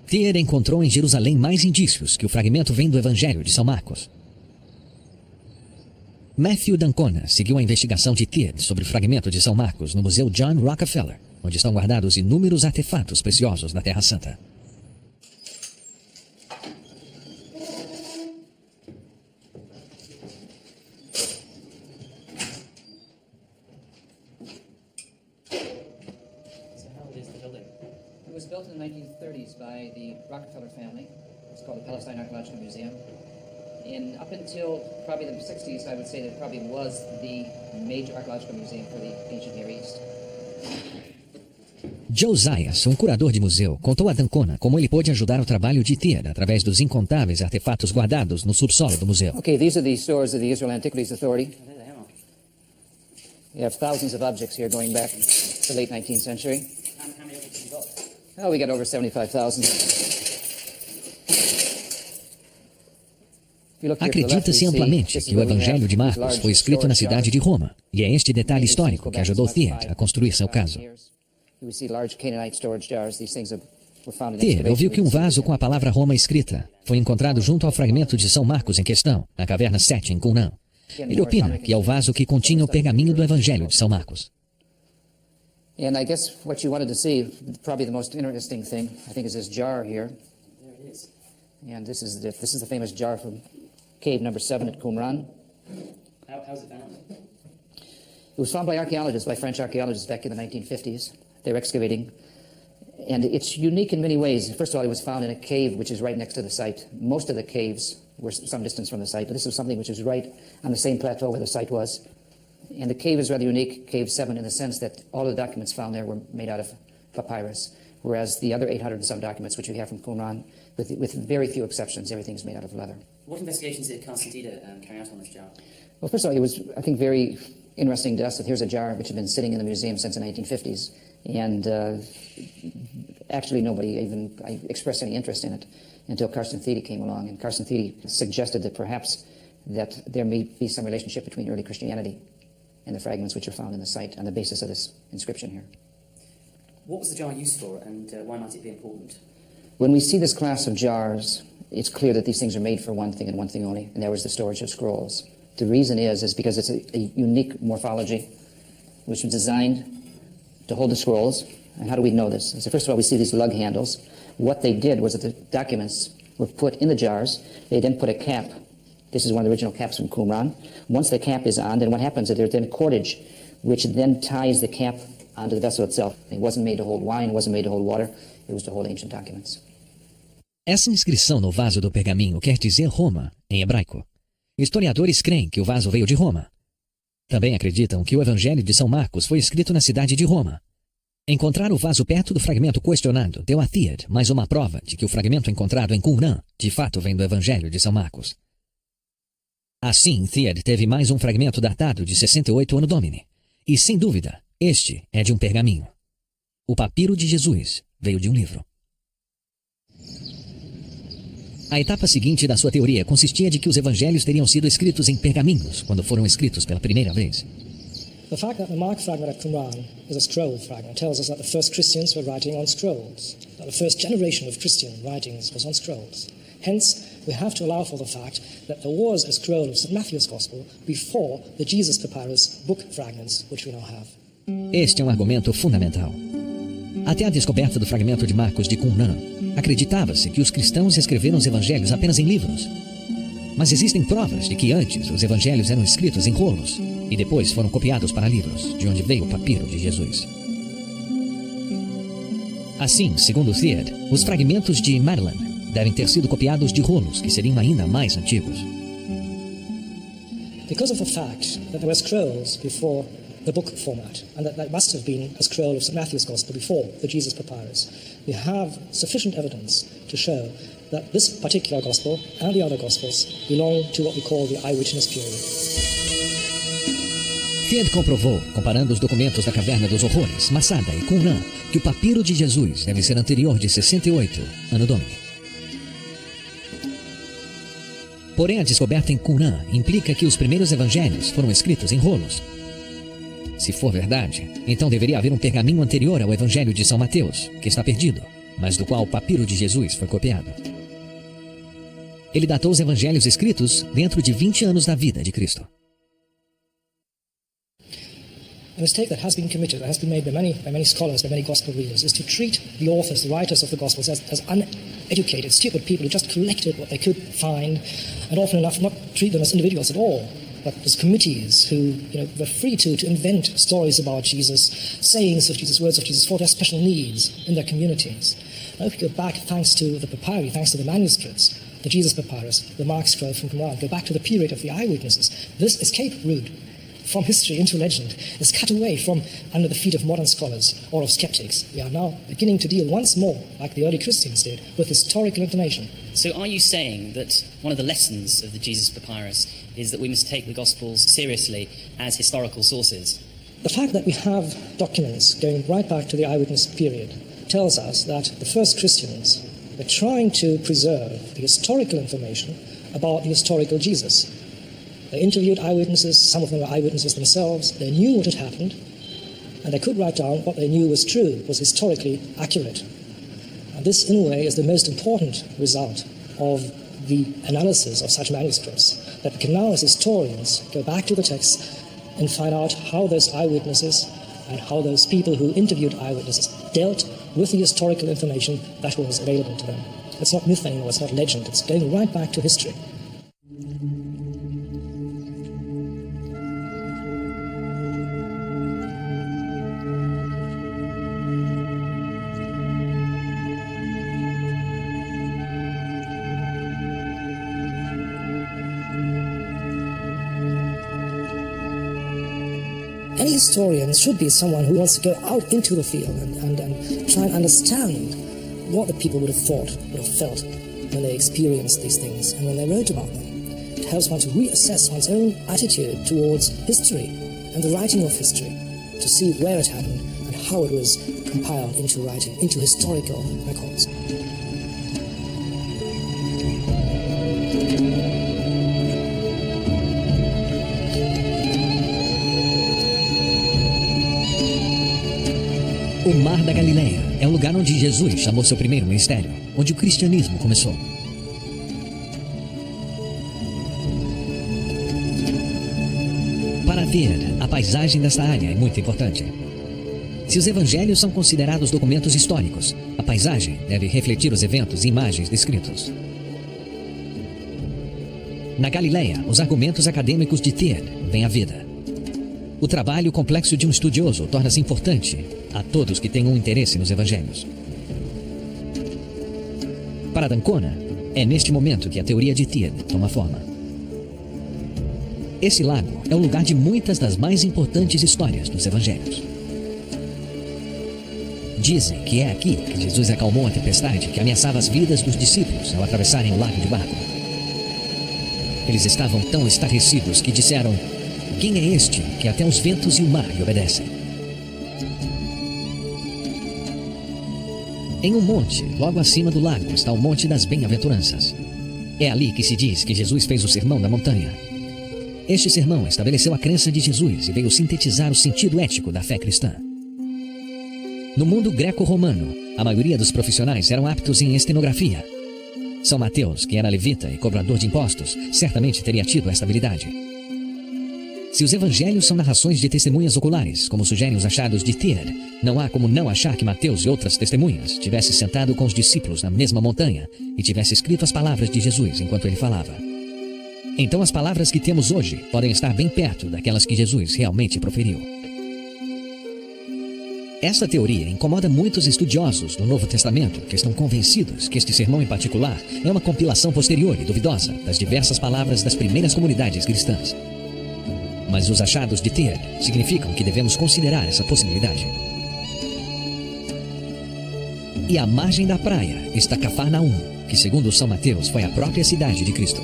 Thiers encontrou em Jerusalém mais indícios que o fragmento vem do Evangelho de São Marcos. Matthew d'Ancona seguiu a investigação de Thiers sobre o fragmento de São Marcos no Museu John Rockefeller, onde estão guardados inúmeros artefatos preciosos da Terra Santa. It was built in the 1930s by the Rockefeller family. It's called the Palestine Archaeological Museum. And up until probably the 60s, I would say that it probably was the major archaeological museum for the ancient Near East. Joe Zayas, um curador de museu, contou a d'Ancona como ele pôde ajudar o trabalho de Thiers através dos incontáveis artefatos guardados no subsolo do museu. Okay, these are the stores of the Israel Antiquities Authority. You have thousands of objects here going back to the late 19th century. How many objects have you got? Oh, we got over 75,000. Acredita-se amplamente que o Evangelho de Marcos foi escrito na cidade de Roma, e é este detalhe histórico que ajudou Thiers a construir seu caso. Thiers ouviu que um vaso com a palavra Roma escrita foi encontrado junto ao fragmento de São Marcos em questão, na Caverna 7 em Qumran. Ele opina que é o vaso que continha o pergaminho do Evangelho de São Marcos. And I guess what you wanted to see, probably the most interesting thing, I think, is this jar here. There it is. And this is the famous jar from cave number 7 at Qumran. How's it found? It was found by archaeologists, by French archaeologists back in the 1950s. They were excavating. And it's unique in many ways. First of all, it was found in a cave which is right next to the site. Most of the caves were some distance from the site, but this was something which was right on the same plateau where the site was. And the cave is rather unique, Cave 7, in the sense that all of the documents found there were made out of papyrus, whereas the other 800 and some documents which we have from Qumran, with very few exceptions, everything's made out of leather. What investigations did Carsten Thiers carry out on this jar? Well, first of all, it was, I think, very interesting to us that here's a jar which had been sitting in the museum since the 1950s, and actually nobody even expressed any interest in it until Carsten Thiers came along, and Carsten Thiers suggested that perhaps that there may be some relationship between early Christianity and the fragments which are found in the site on the basis of this inscription here. What was the jar used for, and why might it be important? When we see this class of jars, it's clear that these things are made for one thing and one thing only, and that was the storage of scrolls. The reason is because it's a unique morphology which was designed to hold the scrolls. And how do we know this? So first of all, we see these lug handles. What they did was that the documents were put in the jars. They then put a cap. This is one of the original caps from Qumran. Once the cap is on, then what happens is there's then cordage, which then ties the cap onto the vessel itself. It wasn't made to hold wine, it wasn't made to hold water, it was to hold ancient documents. Essa inscrição no vaso do pergaminho quer dizer Roma, em hebraico. Historiadores creem que o vaso veio de Roma. Também acreditam que o Evangelho de São Marcos foi escrito na cidade de Roma. Encontrar o vaso perto do fragmento questionado deu a Thiers mais uma prova de que o fragmento encontrado em Qumran de fato vem do Evangelho de São Marcos. Assim, Thiers teve mais um fragmento datado de 68 Anno Domini. E, sem dúvida, este é de um pergaminho. O papiro de Jesus veio de um livro. A etapa seguinte da sua teoria consistia de que os evangelhos teriam sido escritos em pergaminhos quando foram escritos pela primeira vez. The fact that the Mark fragment at Qumran is a scroll fragment tells us that the first Christians were writing on scrolls, that the first generation of Christian writings was on scrolls. Hence, we have to allow for the fact that there was a scroll of St. Matthew's Gospel before the Jesus Papyrus book fragments which we now have. Este é um argumento fundamental. Até a descoberta do fragmento de Marcos de Qumran, acreditava-se que os cristãos escreveram os evangelhos apenas em livros. Mas existem provas de que antes os evangelhos eram escritos em rolos e depois foram copiados para livros, de onde veio o papiro de Jesus. Assim, segundo Thied, os fragmentos de Madeline devem ter sido copiados de rolos que seriam ainda mais antigos. Because of the fact that there were scrolls before the book format, and that must have been a scroll of St. Matthew's Gospel before the Jesus Papyrus, we have sufficient evidence to show that this particular Gospel and the other Gospels belong to what we call the eyewitness period. Thied comprovou, comparando os documentos da Caverna dos Horrores, Masada e Qumran, que o papiro de Jesus deve ser anterior de 68, Anno Domini. Porém, a descoberta em Qumran implica que os primeiros evangelhos foram escritos em rolos. Se for verdade, então deveria haver um pergaminho anterior ao Evangelho de São Mateus, que está perdido, mas do qual o papiro de Jesus foi copiado. Ele datou os evangelhos escritos dentro de 20 anos da vida de Cristo. A mistake that has been committed, that has been made by many scholars, by many gospel readers, is to treat the authors, the writers of the Gospels, as uneducated, stupid people who just collected what they could find, and often enough not treat them as individuals at all, but as committees who were free to invent stories about Jesus, sayings of Jesus, words of Jesus for their special needs in their communities. Now, if we go back, thanks to the papyri, thanks to the manuscripts, the Jesus Papyrus, the Mark scroll from Qumran, go back to the period of the eyewitnesses, this escape route from history into legend is cut away from under the feet of modern scholars or of skeptics. We are now beginning to deal once more, like the early Christians did, with historical information. So are you saying that one of the lessons of the Jesus Papyrus is that we must take the Gospels seriously as historical sources? The fact that we have documents going right back to the eyewitness period tells us that the first Christians were trying to preserve the historical information about the historical Jesus. They interviewed eyewitnesses, some of them were eyewitnesses themselves, they knew what had happened, and they could write down what they knew was true, was historically accurate. And this, in a way, is the most important result of the analysis of such manuscripts, that we can now, as historians, go back to the texts and find out how those eyewitnesses and how those people who interviewed eyewitnesses dealt with the historical information that was available to them. It's not myth anymore, it's not legend, it's going right back to history. Any historian should be someone who wants to go out into the field and try and understand what the people would have thought, would have felt when they experienced these things and when they wrote about them. It helps one to reassess one's own attitude towards history and the writing of history, to see where it happened and how it was compiled into writing, into historical records. O Mar da Galileia é o lugar onde Jesus chamou seu primeiro ministério, onde o cristianismo começou. Para Thied, a paisagem desta área é muito importante. Se os evangelhos são considerados documentos históricos, a paisagem deve refletir os eventos e imagens descritos. Na Galileia, os argumentos acadêmicos de Thied vêm à vida. O trabalho complexo de um estudioso torna-se importante a todos que tenham interesse nos evangelhos. Para d'Ancona, é neste momento que a teoria de Thied toma forma. Esse lago é o lugar de muitas das mais importantes histórias dos evangelhos. Dizem que é aqui que Jesus acalmou a tempestade que ameaçava as vidas dos discípulos ao atravessarem o lago de barco. Eles estavam tão estarrecidos que disseram: "Quem é este que até os ventos e o mar lhe obedecem?" Em um monte, logo acima do lago, está o Monte das Bem-aventuranças. É ali que se diz que Jesus fez o Sermão da Montanha. Este sermão estabeleceu a crença de Jesus e veio sintetizar o sentido ético da fé cristã. No mundo greco-romano, a maioria dos profissionais eram aptos em estenografia. São Mateus, que era levita e cobrador de impostos, certamente teria tido esta habilidade. Se os evangelhos são narrações de testemunhas oculares, como sugerem os achados de Thiers, não há como não achar que Mateus e outras testemunhas tivesse sentado com os discípulos na mesma montanha e tivesse escrito as palavras de Jesus enquanto ele falava. Então as palavras que temos hoje podem estar bem perto daquelas que Jesus realmente proferiu. Esta teoria incomoda muitos estudiosos do Novo Testamento que estão convencidos que este sermão em particular é uma compilação posterior e duvidosa das diversas palavras das primeiras comunidades cristãs. Mas os achados de Thiers significam que devemos considerar essa possibilidade. E à margem da praia está Cafarnaum, que segundo São Mateus foi a própria cidade de Cristo.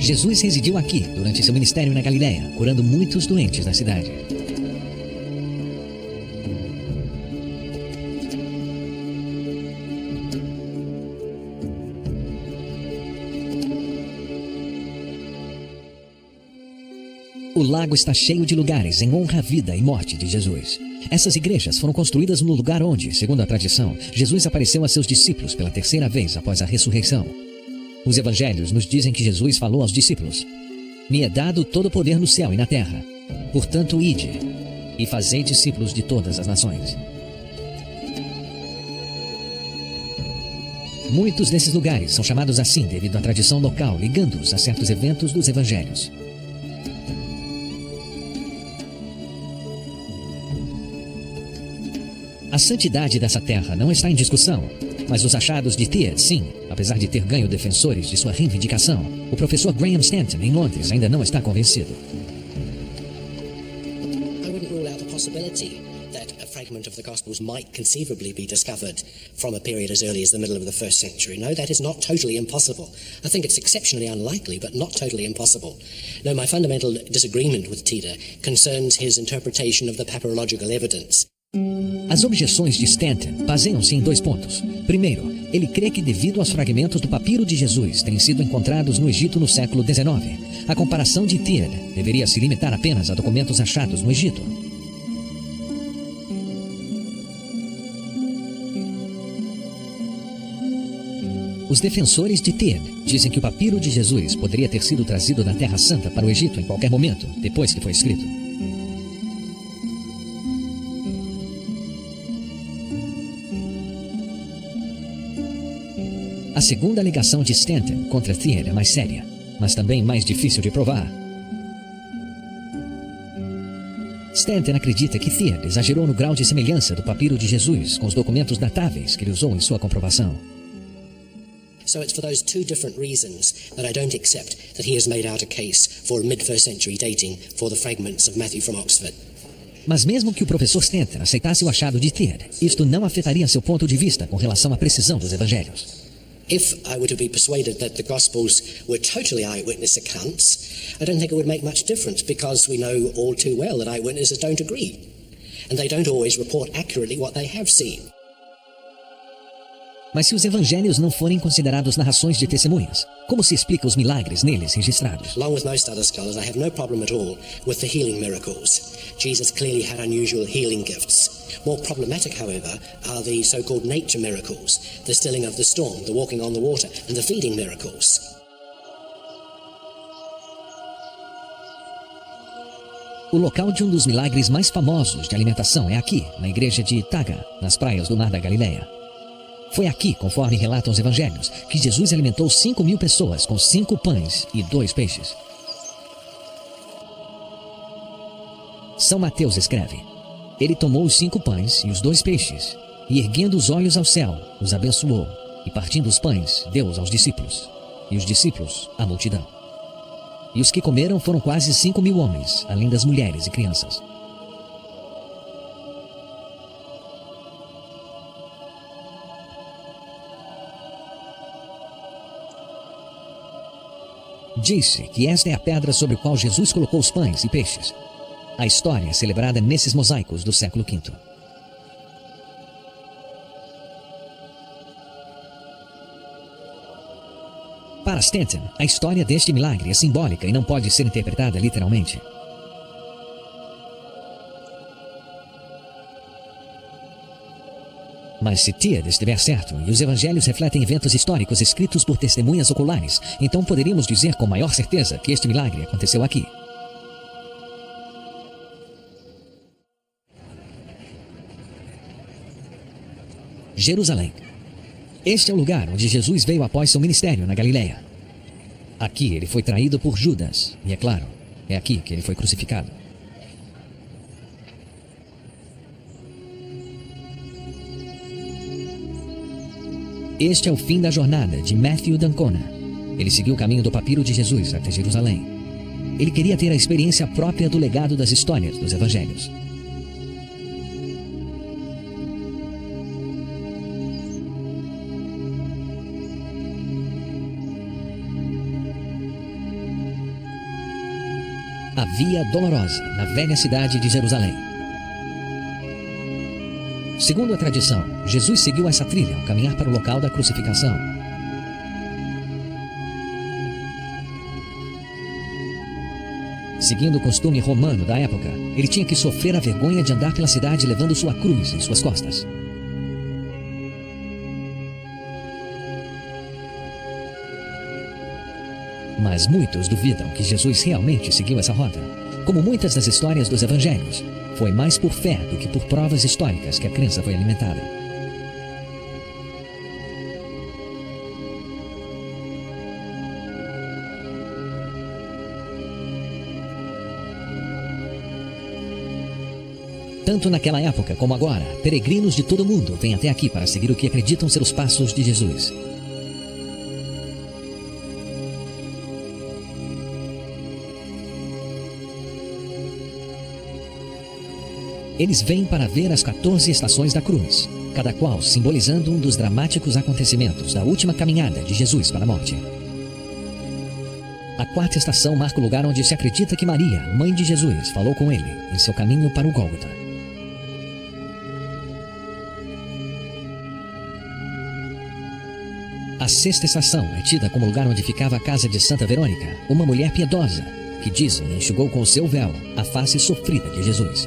Jesus residiu aqui durante seu ministério na Galileia, curando muitos doentes da cidade. O lago está cheio de lugares em honra à vida e morte de Jesus. Essas igrejas foram construídas no lugar onde, segundo a tradição, Jesus apareceu a seus discípulos pela terceira vez após a ressurreição. Os evangelhos nos dizem que Jesus falou aos discípulos: "Me é dado todo o poder no céu e na terra. Portanto, ide e fazei discípulos de todas as nações." Muitos desses lugares são chamados assim devido à tradição local, ligando-os a certos eventos dos evangelhos. A santidade dessa terra não está em discussão, mas os achados de Thiers, sim, apesar de ter ganho defensores de sua reivindicação. O professor Graham Stanton, em Londres, ainda não está convencido. I wouldn't rule out the possibility that a fragment of the Gospels might conceivably be discovered from a period as early as the middle of the 1st century. No, that is not totally impossible. I think it's exceptionally unlikely, but not totally impossible. No, my fundamental disagreement with Thiers concerns his interpretation of the papyrological evidence. As objeções de Stanton baseiam-se em 2 pontos. Primeiro, ele crê que devido aos fragmentos do papiro de Jesus terem sido encontrados no Egito no século XIX, a comparação de Thiers deveria se limitar apenas a documentos achados no Egito. Os defensores de Thiers dizem que o papiro de Jesus poderia ter sido trazido da Terra Santa para o Egito em qualquer momento, depois que foi escrito. A segunda alegação de Stanton contra Thiers é mais séria, mas também mais difícil de provar. Stanton acredita que Thiers exagerou no grau de semelhança do papiro de Jesus com os documentos datáveis que ele usou em sua comprovação. So it's for those 2 different reasons that I don't accept that he has made out a case for mid-1st century dating for the fragments of Matthew from Oxford. Mas mesmo que o professor Stanton aceitasse o achado de Thiers, isto não afetaria seu ponto de vista com relação à precisão dos evangelhos. If I were to be persuaded that the Gospels were totally eyewitness accounts, I don't think it would make much difference because we know all too well that eyewitnesses don't agree. And they don't always report accurately what they have seen. Mas se os evangelhos não forem considerados narrações de testemunhas, como se explica os milagres neles registrados? Along with most other scholars, I have no problem at all with the healing miracles. Jesus clearly had unusual healing gifts. More problematic, however, are the so-called nature miracles, the stilling of the storm, the walking on the water, and the feeding miracles. O local de um dos milagres mais famosos de alimentação é aqui, na igreja de Taga, nas praias do Mar da Galileia. Foi aqui, conforme relatam os evangelhos, que Jesus alimentou 5.000 pessoas com 5 pães e 2 peixes. São Mateus escreve: "Ele tomou os 5 pães e os 2 peixes, e erguendo os olhos ao céu, os abençoou, e partindo os pães, deu-os aos discípulos, e os discípulos à multidão. E os que comeram foram quase 5.000 homens, além das mulheres e crianças." Disse que esta é a pedra sobre a qual Jesus colocou os pães e peixes. A história é celebrada nesses mosaicos do século V. Para Stanton, a história deste milagre é simbólica e não pode ser interpretada literalmente. Mas se Tiede estiver certo e os evangelhos refletem eventos históricos escritos por testemunhas oculares, então poderíamos dizer com maior certeza que este milagre aconteceu aqui. Jerusalém. Este é o lugar onde Jesus veio após seu ministério na Galileia. Aqui ele foi traído por Judas, e é claro, é aqui que ele foi crucificado. Este é o fim da jornada de Matthew d'Ancona. Ele seguiu o caminho do papiro de Jesus até Jerusalém. Ele queria ter a experiência própria do legado das histórias dos evangelhos. A Via Dolorosa, na velha cidade de Jerusalém. Segundo a tradição, Jesus seguiu essa trilha ao caminhar para o local da crucificação. Seguindo o costume romano da época, ele tinha que sofrer a vergonha de andar pela cidade levando sua cruz em suas costas. Mas muitos duvidam que Jesus realmente seguiu essa rota. Como muitas das histórias dos evangelhos, foi mais por fé do que por provas históricas que a crença foi alimentada. Tanto naquela época como agora, peregrinos de todo o mundo vêm até aqui para seguir o que acreditam ser os passos de Jesus. Eles vêm para ver as 14 estações da cruz, cada qual simbolizando um dos dramáticos acontecimentos da última caminhada de Jesus para a morte. A quarta estação marca o lugar onde se acredita que Maria, mãe de Jesus, falou com ele em seu caminho para o Gólgota. A sexta estação é tida como lugar onde ficava a casa de Santa Verônica, uma mulher piedosa, que dizem enxugou com o seu véu a face sofrida de Jesus.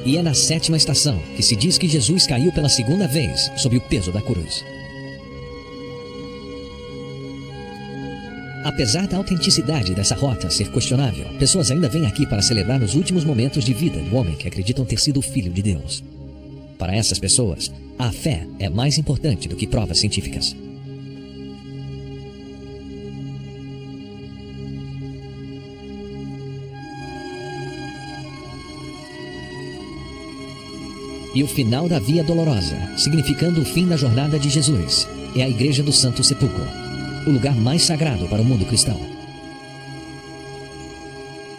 E é na sétima estação que se diz que Jesus caiu pela segunda vez sob o peso da cruz. Apesar da autenticidade dessa rota ser questionável, pessoas ainda vêm aqui para celebrar os últimos momentos de vida do homem que acreditam ter sido o Filho de Deus. Para essas pessoas, a fé é mais importante do que provas científicas. E o final da Via Dolorosa, significando o fim da jornada de Jesus, é a Igreja do Santo Sepulcro, o lugar mais sagrado para o mundo cristão.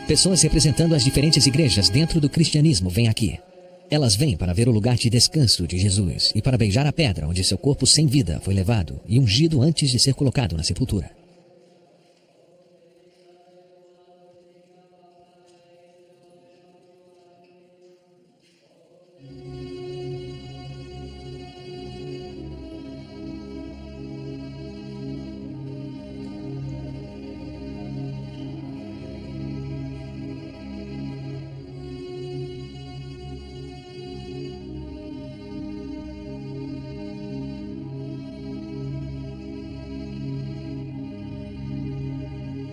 Pessoas representando as diferentes igrejas dentro do cristianismo vêm aqui. Elas vêm para ver o lugar de descanso de Jesus e para beijar a pedra onde seu corpo sem vida foi levado e ungido antes de ser colocado na sepultura.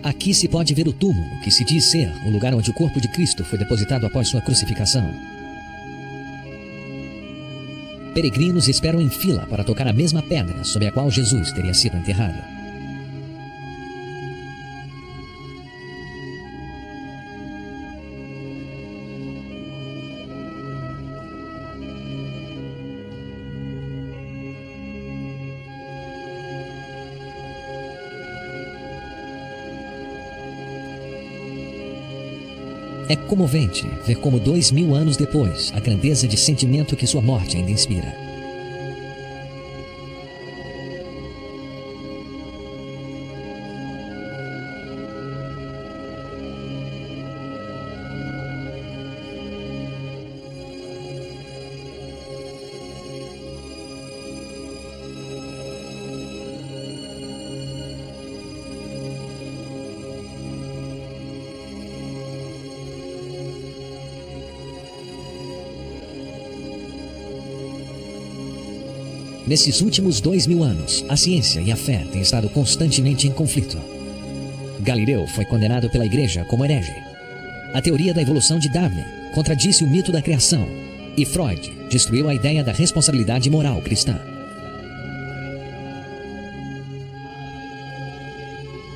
Aqui se pode ver o túmulo, que se diz ser o lugar onde o corpo de Cristo foi depositado após sua crucificação. Peregrinos esperam em fila para tocar a mesma pedra sob a qual Jesus teria sido enterrado. É comovente ver como 2000 anos depois, a grandeza de sentimento que sua morte ainda inspira. Nesses últimos 2000 anos, a ciência e a fé têm estado constantemente em conflito. Galileu foi condenado pela Igreja como herege. A teoria da evolução de Darwin contradisse o mito da criação, e Freud destruiu a ideia da responsabilidade moral cristã.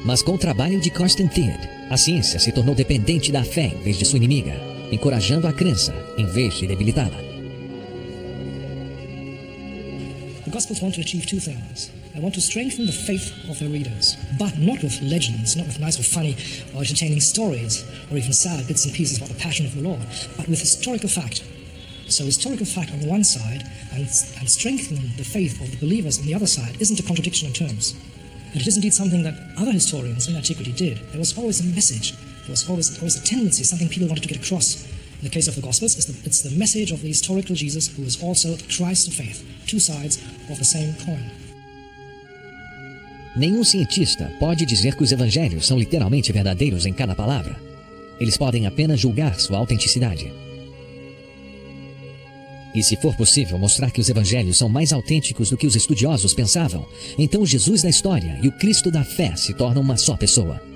Mas com o trabalho de Carsten Thied, a ciência se tornou dependente da fé em vez de sua inimiga, encorajando a crença em vez de debilitá-la. The Gospels want to achieve two things. They want to strengthen the faith of their readers, but not with legends, not with nice or funny or entertaining stories, or even sad bits and pieces about the passion of the Lord, but with historical fact. So historical fact on the one side and strengthening the faith of the believers on the other side isn't a contradiction in terms. And it is indeed something that other historians in antiquity did. There was always a message. There was always a tendency, something people wanted to get across. In the case of the Gospels, it's the message of the historical Jesus who is also Christ of faith. Two sides of the same coin. Nenhum cientista pode dizer que os evangelhos são literalmente verdadeiros em cada palavra. Eles podem apenas julgar sua autenticidade. E se for possível mostrar que os evangelhos são mais autênticos do que os estudiosos pensavam, então o Jesus da história e o Cristo da fé se tornam uma só pessoa.